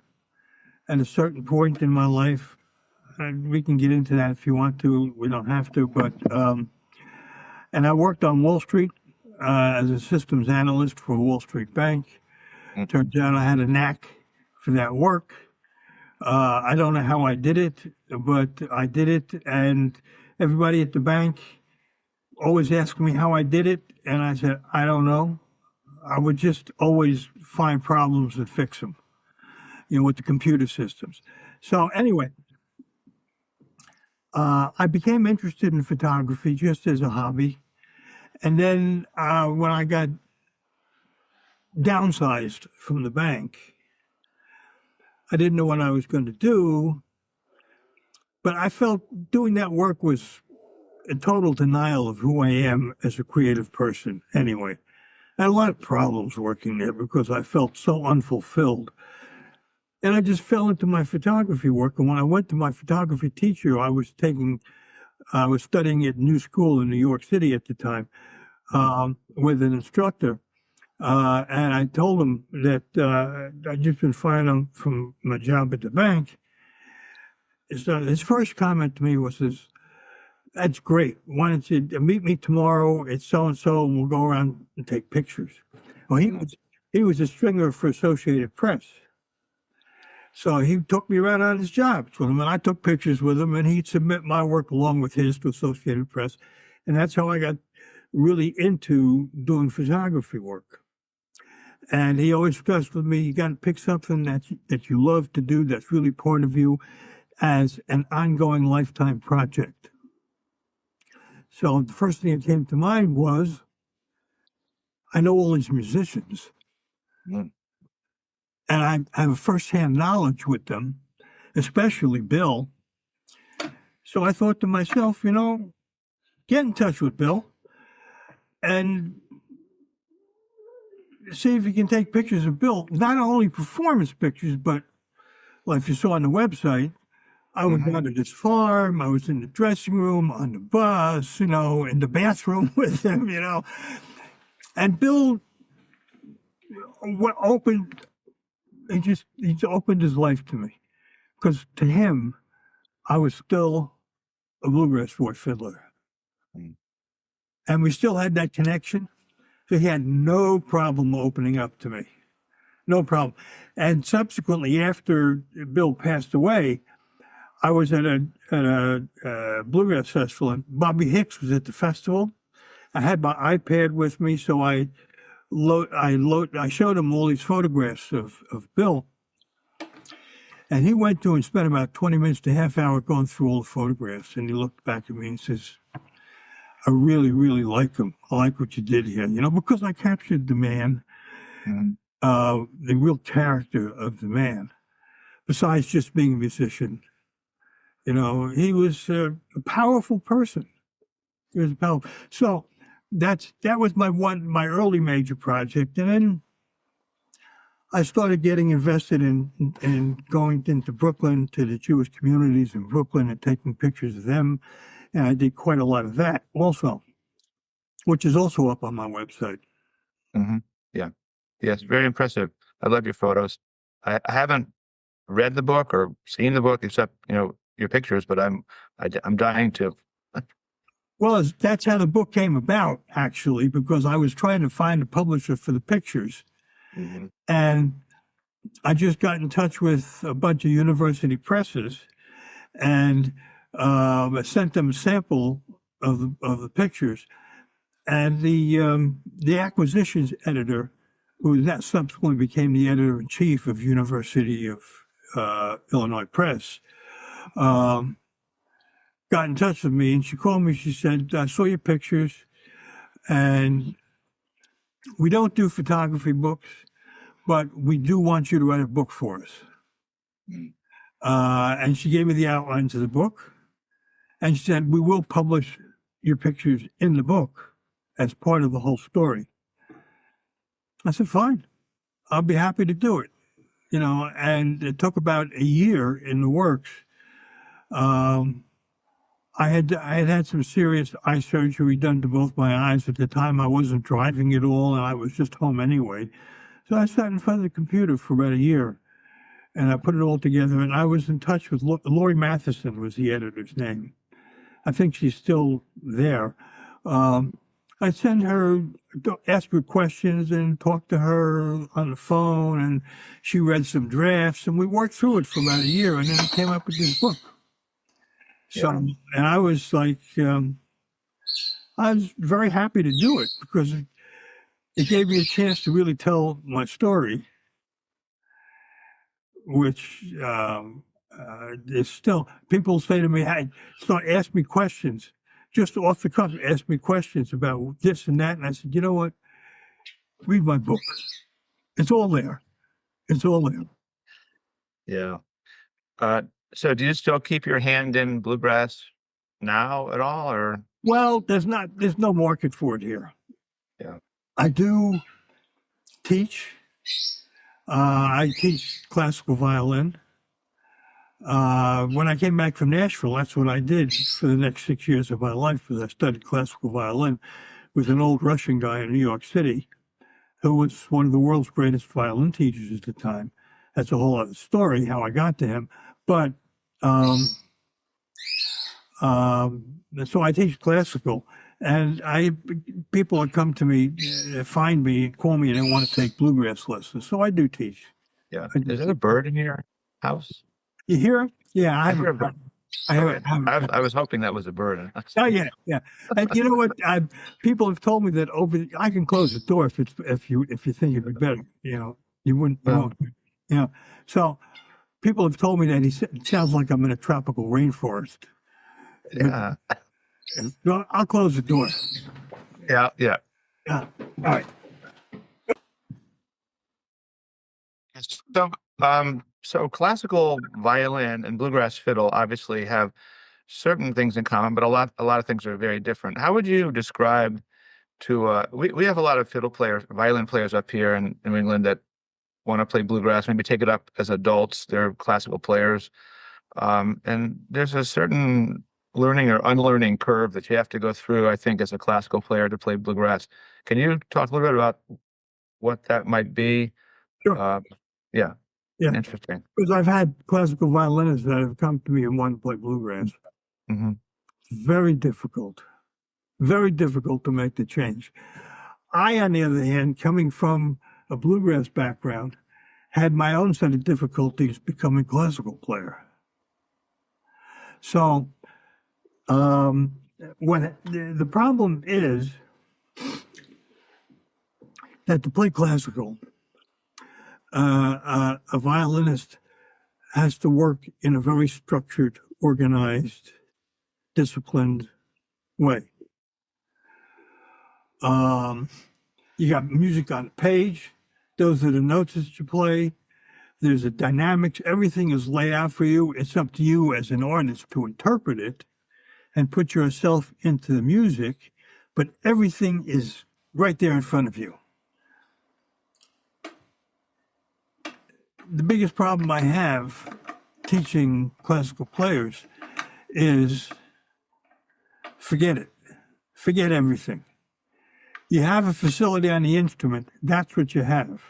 at a certain point in my life, we can get into that if you want to. We don't have to, but and I worked on Wall Street as a systems analyst for Wall Street Bank. Turns out I had a knack for that work. I don't know how I did it, but I did it, and everybody at the bank always asked me how I did it, and I said, I don't know. I would just always find problems and fix them, with the computer systems. So anyway, I became interested in photography just as a hobby. And then when I got downsized from the bank, I didn't know what I was going to do, but I felt doing that work was a total denial of who I am as a creative person anyway. I had a lot of problems working there because I felt so unfulfilled. And I just fell into my photography work. And when I went to my photography teacher, I was studying at New School in New York City at the time with an instructor. And I told him that I'd just been fired from my job at the bank. So his first comment to me was, that's great. Why don't you meet me tomorrow at so-and-so and we'll go around and take pictures. Well, he was a stringer for Associated Press. So he took me right on his jobs with him, and I took pictures with him, and he'd submit my work along with his to Associated Press. And that's how I got really into doing photography work. And he always stressed with me, you got to pick something that you love to do that's really part of you as an ongoing lifetime project. So the first thing that came to mind was, I know all these musicians. And I have firsthand knowledge with them, especially Bill. So I thought to myself, get in touch with Bill and see if you can take pictures of Bill, not only performance pictures, but like you saw on the website, I was down at his farm, I was in the dressing room, on the bus, in the bathroom with him, And Bill he opened his life to me. Because to him, I was still a Bluegrass Boy fiddler. And we still had that connection. So he had no problem opening up to me. No problem. And subsequently, after Bill passed away, I was at a Bluegrass festival, and Bobby Hicks was at the festival. I had my iPad with me, so I showed him all these photographs of Bill. And he went through and spent about 20 minutes to a half hour going through all the photographs. And he looked back at me and says, I really, really like him. I like what you did here, because I captured the man, the real character of the man, besides just being a musician. He was a powerful person. He was powerful. So that was my early major project. And then I started getting invested in going into Brooklyn, to the Jewish communities in Brooklyn, and taking pictures of them. And I did quite a lot of that also, which is also up on my website. Yeah. Yes, very impressive. I love your photos. I haven't read the book or seen the book except, your pictures, but I'm dying to. Well, that's how the book came about, actually, because I was trying to find a publisher for the pictures. And I just got in touch with a bunch of university presses and sent them a sample of the pictures. And the acquisitions editor, who that subsequently became the editor-in-chief of University of Illinois Press, got in touch with me, and she called me. She said, I saw your pictures, and we don't do photography books, but we do want you to write a book for us. And she gave me the outlines of the book, and she said, we will publish your pictures in the book as part of the whole story. I said, fine, I'll be happy to do it. And it took about a year in the works. I had some serious eye surgery done to both my eyes. At the time, I wasn't driving at all, and I was just home anyway. So I sat in front of the computer for about a year and I put it all together. And I was in touch with Lori Matheson was the editor's name. I think she's still there. I sent her, ask her questions and talked to her on the phone, and she read some drafts, and we worked through it for about a year, and then it came up with this book. So, and I was like, I was very happy to do it because it gave me a chance to really tell my story, which is still, people say to me, hey, start ask me questions. Just off the cuff, ask me questions about this and that. And I said, you know what? Read my book. It's all there. It's all there. Yeah. So do you still keep your hand in bluegrass now at all, or? Well, there's no market for it here. Yeah. I do teach. I teach classical violin. When I came back from Nashville, that's what I did for the next 6 years of my life. Was I studied classical violin with an old Russian guy in New York City who was one of the world's greatest violin teachers at the time. That's a whole other story, how I got to him. But so I teach classical, and people that come to me, find me, call me, and they want to take bluegrass lessons. So I do teach. Yeah. Is there a bird in your house? You hear it? Yeah, I hear it. I was hoping that was a bird. Oh yeah. And you know what? People have told me that I can close the door if you think it'd be better. You wouldn't. You won't. So people have told me that it sounds like I'm in a tropical rainforest. Yeah. Well, I'll close the door. Yeah. All right. So classical violin and bluegrass fiddle obviously have certain things in common, but a lot of things are very different. How would you describe we have a lot of violin players up here in New England that want to play bluegrass, maybe take it up as adults. They're classical players. And there's a certain learning or unlearning curve that you have to go through, I think, as a classical player to play bluegrass. Can you talk a little bit about what that might be? Sure. Yeah. Interesting. Because I've had classical violinists that have come to me and want to play bluegrass. Mm-hmm. Very difficult to make the change. I, on the other hand, coming from a bluegrass background, had my own set of difficulties becoming a classical player. So, when the problem is that to play classical, a violinist has to work in a very structured, organized, disciplined way. You got music on the page. Those are the notes that you play. There's a dynamics. Everything is laid out for you. It's up to you as an artist to interpret it and put yourself into the music, but everything is right there in front of you. The biggest problem I have teaching classical players is forget it. Forget everything. You have a facility on the instrument. That's what you have.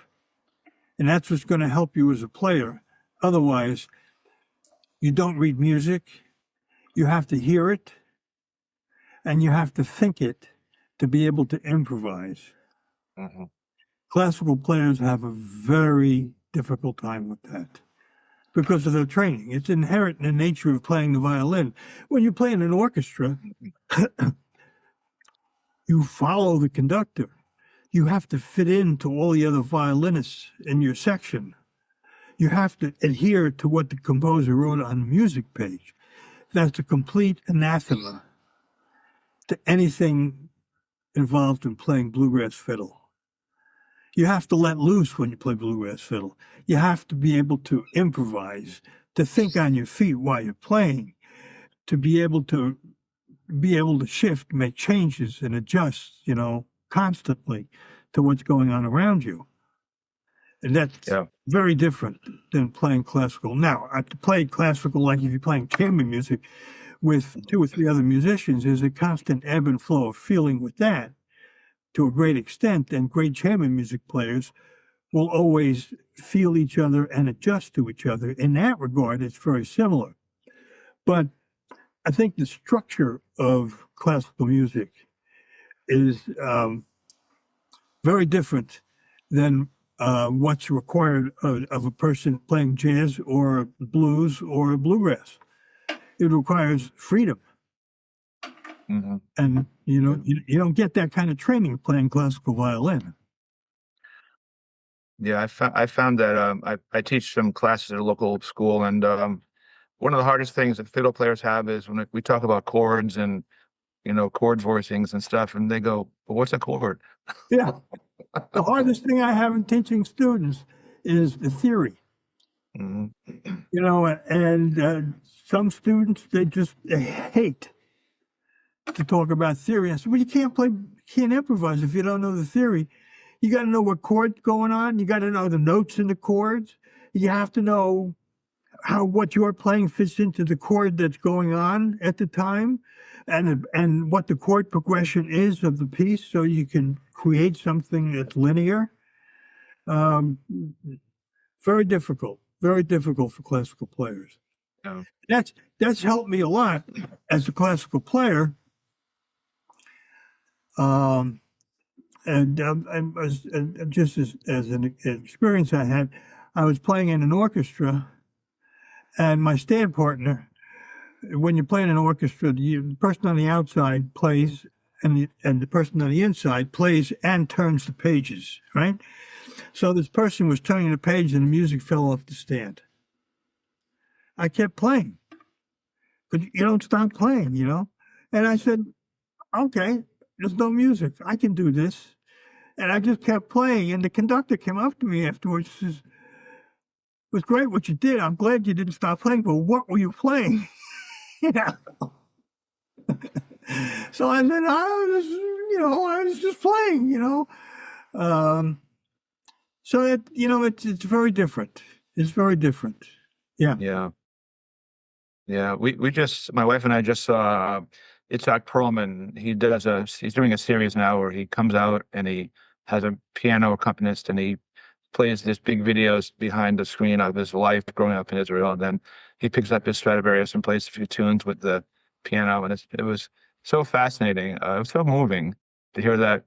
And that's what's going to help you as a player. Otherwise, you don't read music. You have to hear it. And you have to think it to be able to improvise. Mm-hmm. Classical players have a very difficult time with that because of their training. It's inherent in the nature of playing the violin. When you play in an orchestra, you follow the conductor. You have to fit into all the other violinists in your section. You have to adhere to what the composer wrote on the music page. That's a complete anathema to anything involved in playing bluegrass fiddle. You have to let loose when you play bluegrass fiddle. You have to be able to improvise, to think on your feet while you're playing, to be able to shift, make changes and adjust, constantly to what's going on around you. And that's very different than playing classical. Now, to play classical, like if you're playing chamber music with 2 or 3 other musicians, there's a constant ebb and flow of feeling with that to a great extent. And great chamber music players will always feel each other and adjust to each other. In that regard, it's very similar. But I think the structure of classical music is very different than what's required of a person playing jazz or blues or bluegrass. It requires freedom. Mm-hmm. And, you don't get that kind of training playing classical violin. Yeah, I found that I teach some classes at a local school, and one of the hardest things that fiddle players have is when we talk about chords and chord voicings and stuff, and they go, "Well, what's a chord?" Yeah. The hardest thing I have in teaching students is the theory. Mm-hmm. And some students, they hate to talk about theory. I said, well, you can't improvise if you don't know the theory. You got to know what chord's going on. You got to know the notes in the chords. You have to know how what you're playing fits into the chord that's going on at the time, and what the chord progression is of the piece, so you can create something that's linear. Very difficult for classical players. Yeah. That's helped me a lot as a classical player. And just as an experience I had, I was playing in an orchestra, and my stand partner, when you play in an orchestra, the person on the outside plays, and the person on the inside plays and turns the pages, right? So this person was turning the page, and the music fell off the stand. I kept playing, but you don't stop playing, And I said, okay, there's no music. I can do this. And I just kept playing. And the conductor came up to me afterwards and says, it was great what you did. I'm glad you didn't stop playing, but what were you playing? So I said, I was just playing, So it's very different. It's very different. Yeah. Yeah. Yeah. My wife and I just saw Itzhak Perlman. He's doing a series now where he comes out and he has a piano accompanist, and he plays these big videos behind the screen of his life growing up in Israel. And then he picks up his Stradivarius and plays a few tunes with the piano. And it was so fascinating. It was so moving to hear that,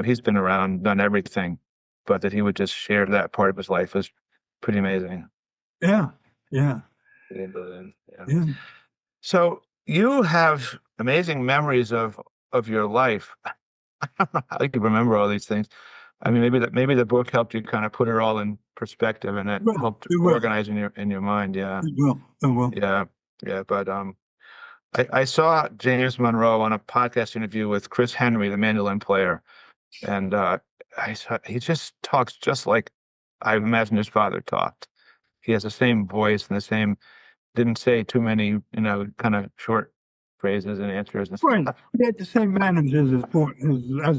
he's been around, done everything, but that he would just share that part of his life was pretty amazing. Yeah. Yeah. Yeah. So you have amazing memories of your life. I don't know how you can remember all these things. I mean, maybe the book helped you kind of put it all in perspective, and it helped organize in your mind. Yeah. It will. Yeah. Yeah. But I saw James Monroe on a podcast interview with Chris Henry, the mandolin player, and he just talks just like I imagine his father talked. He has the same voice and didn't say too many, kind of short phrases and answers and Right. stuff. He had the same manners as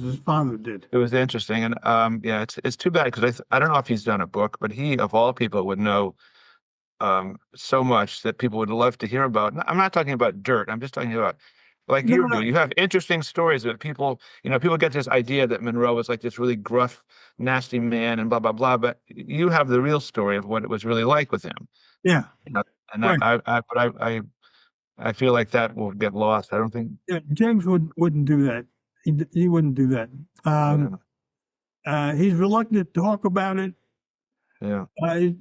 his father did. It was interesting, and yeah, it's too bad because I don't know if he's done a book, but he of all people would know so much that people would love to hear about. I'm not talking about dirt. I'm just talking about like you do. You have interesting stories that people get this idea that Monroe was like this really gruff, nasty man and blah blah blah, but you have the real story of what it was really like with him. Yeah. And right. I feel like that will get lost. I don't think. Yeah, James wouldn't do that. He wouldn't do that. He's reluctant to talk about it. Yeah.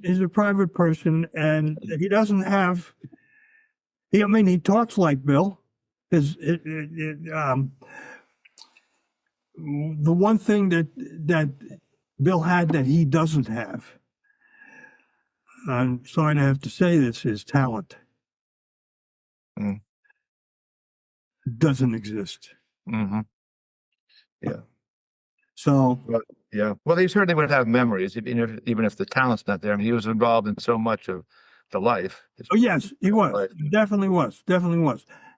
He's a private person, and he doesn't have. He talks like Bill. The one thing that Bill had that he doesn't have, I'm sorry to have to say this, is talent. Doesn't exist. Mm-hmm. Yeah. So. Yeah. Well, he certainly would have memories, even if the talent's not there. I mean, he was involved in so much of the life. Oh, yes, he was. Life. Definitely was.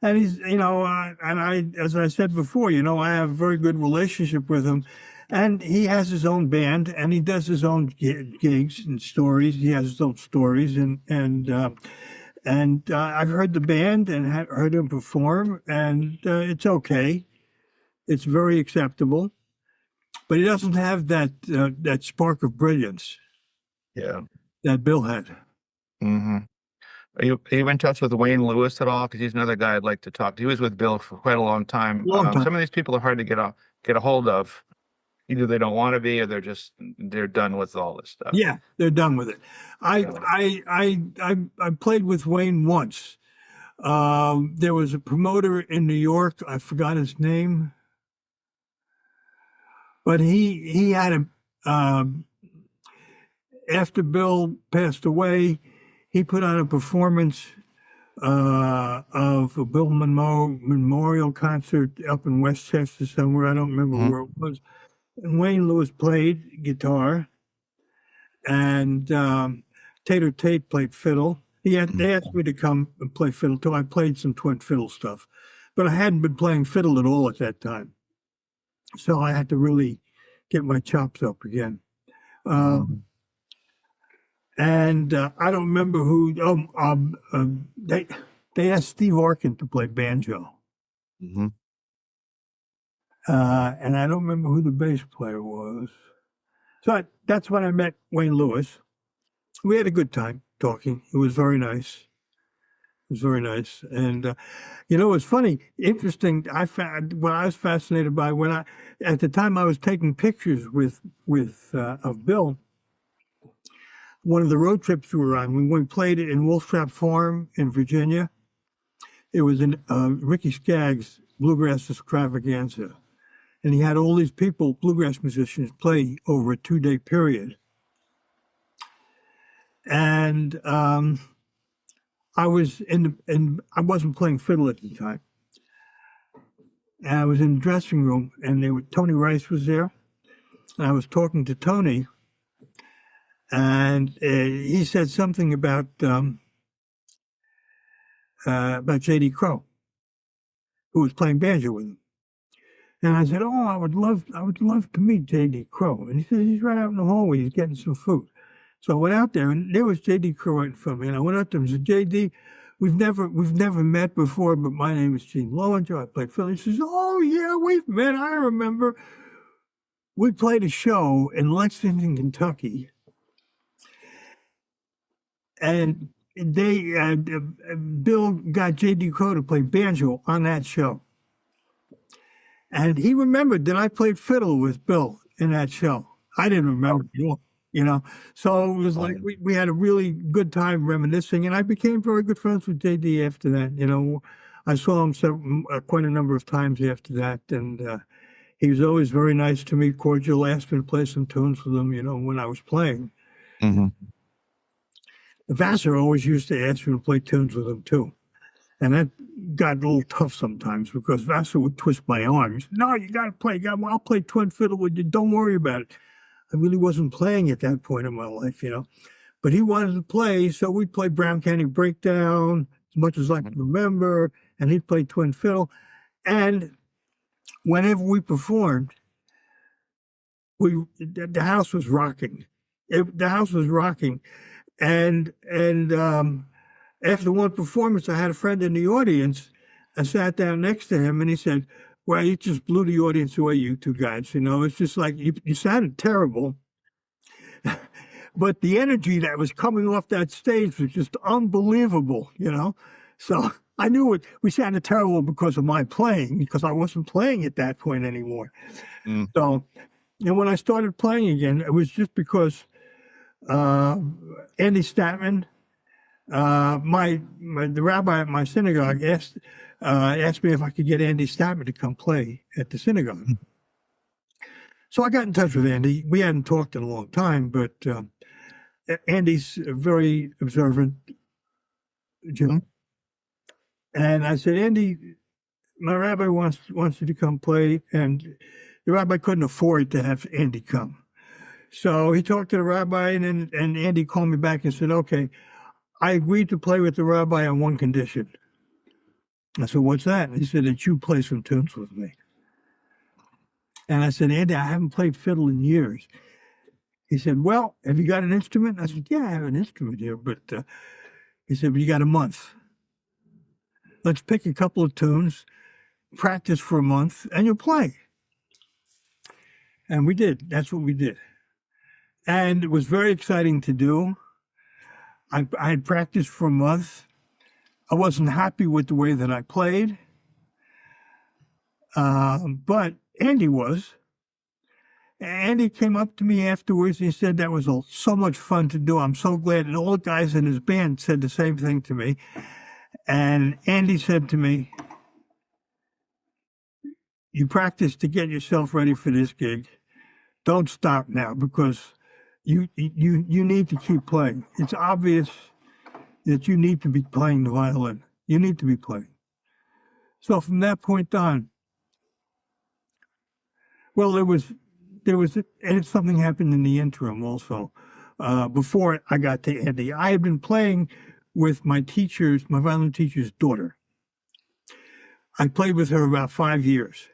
And he's, and I, as I said before, I have a very good relationship with him. And he has his own band, and he does his own gigs and stories. He has his own stories, and I've heard the band and heard him perform, and it's okay. It's very acceptable. but he doesn't have that spark of brilliance Yeah. that Bill had. Hmm. Are you in touch with Wayne Lewis at all? Because he's another guy I'd like to talk to. He was with Bill for quite a long time. Long time. Some of these people are hard to get a hold of. Either they don't want to be, or they're done with all this stuff. Yeah, they're done with it. I So, I played with Wayne once. There was a promoter in New York. I forgot his name, but he had after Bill passed away, he put on a performance of a Bill Monroe memorial concert up in Westchester somewhere. I don't remember mhm. where it was. And Wayne Lewis played guitar, and Tater Tate played fiddle. They asked me to come and play fiddle too. I played some twin fiddle stuff, but I hadn't been playing fiddle at all at that time, so I had to really get my chops up again. Um, and I don't remember who. They asked Steve Arkin to play banjo, Mhm. and I don't remember who the bass player was. That's when I met Wayne Lewis. We had a good time talking. It was very nice. It was very nice. And, it's funny, interesting. I found what I was fascinated by at the time I was taking pictures of Bill, one of the road trips we were on, when we played it in Wolf Trap Farm in Virginia, it was in Ricky Skaggs' Bluegrass Extravaganza. And he had all these people, bluegrass musicians, play over a 2-day period. And I was I wasn't playing fiddle at the time. And I was in the dressing room, and Tony Rice was there. And I was talking to Tony, and he said something about J.D. Crowe, who was playing banjo with him. And I said, "Oh, I would love to meet J.D. Crowe." And he said, "He's right out in the hallway. He's getting some food." So I went out there, and there was J.D. Crowe right in front of me. And I went up to him and said, "J.D., we've never met before, but my name is Gene Lowinger. I played fiddle." He says, "Oh yeah, we've met. I remember. We played a show in Lexington, Kentucky, and Bill got J.D. Crowe to play banjo on that show." And he remembered that I played fiddle with Bill in that show. I didn't remember at all, So it was like we had a really good time reminiscing, and I became very good friends with JD after that. I saw him quite a number of times after that, and he was always very nice to me, cordial, asked me to play some tunes with him, when I was playing. Mhm. Vassar always used to ask me to play tunes with him too. And that got a little tough sometimes because Vassar would twist my arm. He said, "No, you got to play. I'll play twin fiddle with you. Don't worry about it." I really wasn't playing at that point in my life, But he wanted to play, so we'd play Brown County Breakdown as much as I can remember, and he'd play twin fiddle. And whenever we performed, the house was rocking. The house was rocking, and after one performance, I had a friend in the audience. I sat down next to him, and he said, "Well, you just blew the audience away, you two guys. It's just like you sounded terrible, but the energy that was coming off that stage was just unbelievable. So I knew we sounded terrible because of my playing, because I wasn't playing at that point anymore. Mm. So, and when I started playing again, it was just because Andy Statman, the rabbi at my synagogue asked me if I could get Andy Statman to come play at the synagogue. So I got in touch with Andy. We hadn't talked in a long time, but Andy's very observant Jew. Mm-hmm. And I said, "Andy, my rabbi wants you to come play," and the rabbi couldn't afford to have Andy come. So he talked to the rabbi, and Andy called me back and said, "Okay, I agreed to play with the rabbi on one condition." I said, "What's that?" And he said, "That you play some tunes with me." And I said, "Andy, I haven't played fiddle in years." He said, "Well, have you got an instrument?" I said, "Yeah, I have an instrument here." But he said, "But you got a month. Let's pick a couple of tunes, practice for a month, and you'll play." And we did. That's what we did. And it was very exciting to do. I had practiced for a month. I wasn't happy with the way that I played, but Andy was. Andy came up to me afterwards and he said that was so much fun to do. I'm so glad. And all the guys in his band said the same thing to me. And Andy said to me, you practice to get yourself ready for this gig. Don't stop now because you need to keep playing. It's obvious that you need to be playing the violin. You need to be playing. So from that point on, well, and something happened in the interim also. Before I got to Andy, I had been playing with my violin teacher's daughter. I played with her about 5 years.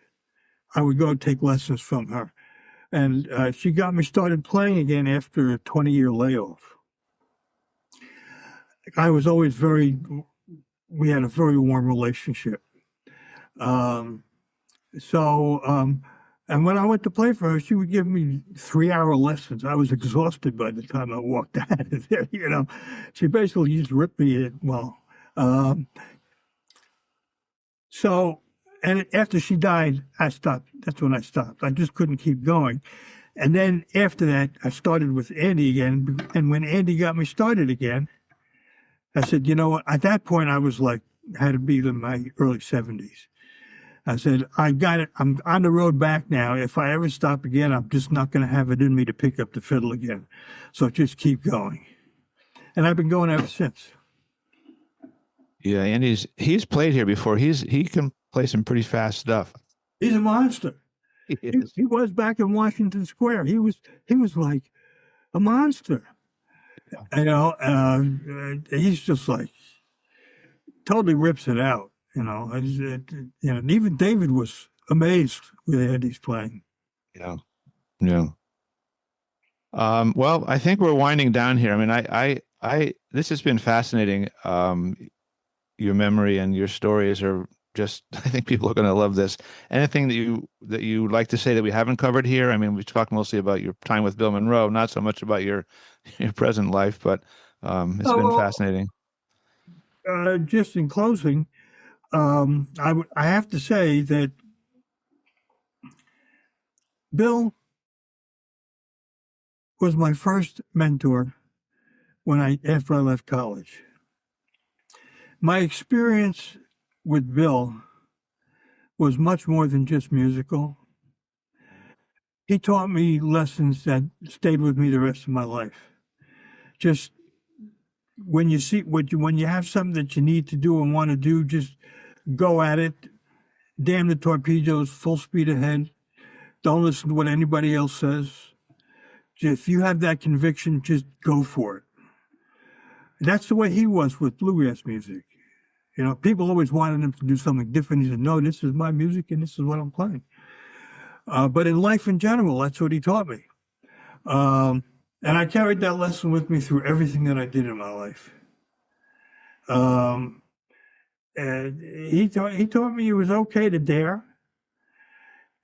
I would go take lessons from her. And she got me started playing again after a 20-year layoff. I was always we had a very warm relationship. And when I went to play for her, she would give me 3-hour lessons. I was exhausted by the time I walked out of there, you know. She basically just ripped me. And after she died, I stopped. That's when I stopped. I just couldn't keep going. And then after that, I started with Andy again. And when Andy got me started again, I said, you know what? At that point, I was had to be in my early 70s. I said, I got it. I'm on the road back now. If I ever stop again, I'm just not going to have it in me to pick up the fiddle again. So just keep going. And I've been going ever since. Yeah, and he's played here before. He can play some pretty fast stuff. He's a monster. He was back in Washington Square. He was like a monster. You know, he's just totally rips it out. You know, and even David was amazed with Andy's playing. Yeah, yeah. Well, I think we're winding down here. I mean, I this has been fascinating. Your memory and your stories are just, I think people are going to love this. Anything that you like to say that we haven't covered here? I mean, we talked mostly about your time with Bill Monroe, not so much about your present life, but it's been fascinating. Just in closing, I have to say that Bill was my first mentor after I left college. My experience with Bill was much more than just musical. He taught me lessons that stayed with me the rest of my life. Just when you have something that you need to do and want to do, just go at it. Damn the torpedoes, full speed ahead. Don't listen to what anybody else says. If you have that conviction, just go for it. That's the way he was with bluegrass music. You know, people always wanted him to do something different. He said, no, this is my music and this is what I'm playing. But in life in general, that's what he taught me. And I carried that lesson with me through everything that I did in my life. And he taught me it was okay to dare,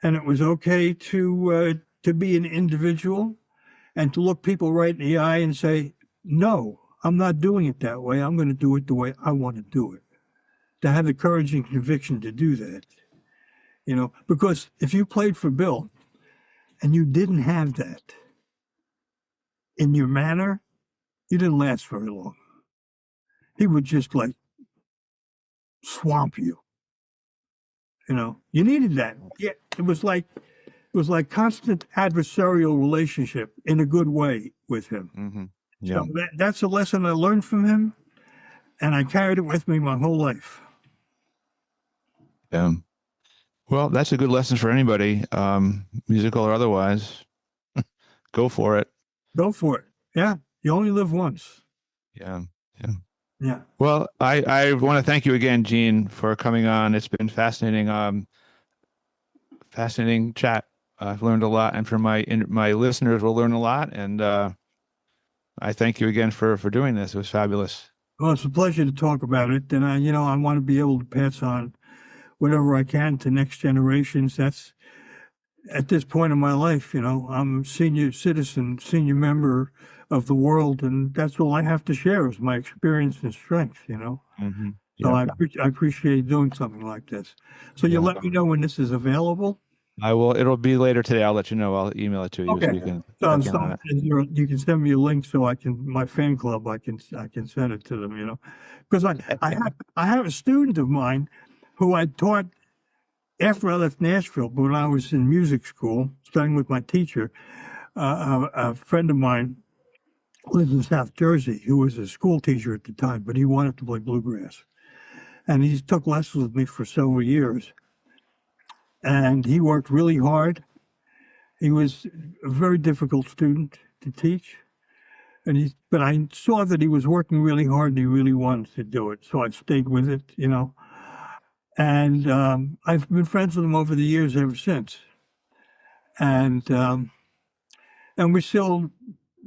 and it was okay to be an individual, and to look people right in the eye and say, "No, I'm not doing it that way. I'm going to do it the way I want to do it." To have the courage and conviction to do that, you know, because if you played for Bill, and you didn't have that in your manner, you didn't last very long. He would just swamp you. You know, you needed that. Yeah, it was like constant adversarial relationship in a good way with him. Mm-hmm. Yeah. So that's a lesson I learned from him, and I carried it with me my whole life. Yeah. Well, that's a good lesson for anybody, musical or otherwise. Go for it. Go for it. Yeah. You only live once. Yeah. Yeah. Yeah. Well, I want to thank you again, Gene, for coming on. It's been fascinating, fascinating chat. I've learned a lot, and for my listeners will learn a lot. And I thank you again for doing this. It was fabulous. Well, it's a pleasure to talk about it, and I want to be able to pass on whatever I can to next generations. at this point in my life, I'm a senior citizen, senior member of the world, and that's all I have to share is my experience and strength, Mm-hmm. So Yeah. I appreciate doing something like this. So you Yeah. let me know when this is available. I will. It'll be later today. I'll let you know. I'll email it to you so Okay. you can So, check in on it. you can send me a link so my fan club, I can send it to them, because I have a student of mine who I taught after I left Nashville, but when I was in music school studying with my teacher, a friend of mine lived in South Jersey who was a school teacher at the time, but he wanted to play bluegrass. And he took lessons with me for several years. And he worked really hard. He was a very difficult student to teach. But I saw that he was working really hard and he really wanted to do it. So I stayed with it, And I've been friends with him over the years ever since. And we still,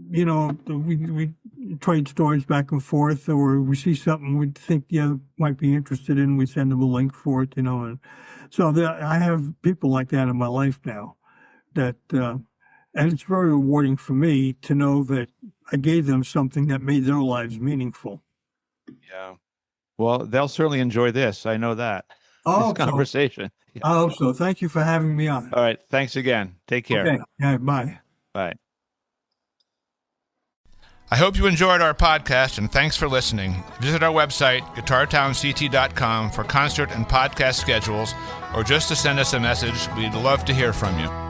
we trade stories back and forth, or we see something we think the other might be interested in, we send them a link for it, And so I have people like that in my life now that, and it's very rewarding for me to know that I gave them something that made their lives meaningful. Yeah. Well, they'll certainly enjoy this. I know that. Oh, This conversation. Yeah. I hope so. Thank you for having me on. All right. Thanks again. Take care. Okay. Yeah, bye. Bye. I hope you enjoyed our podcast, and thanks for listening. Visit our website, guitartownct.com, for concert and podcast schedules, or just to send us a message. We'd love to hear from you.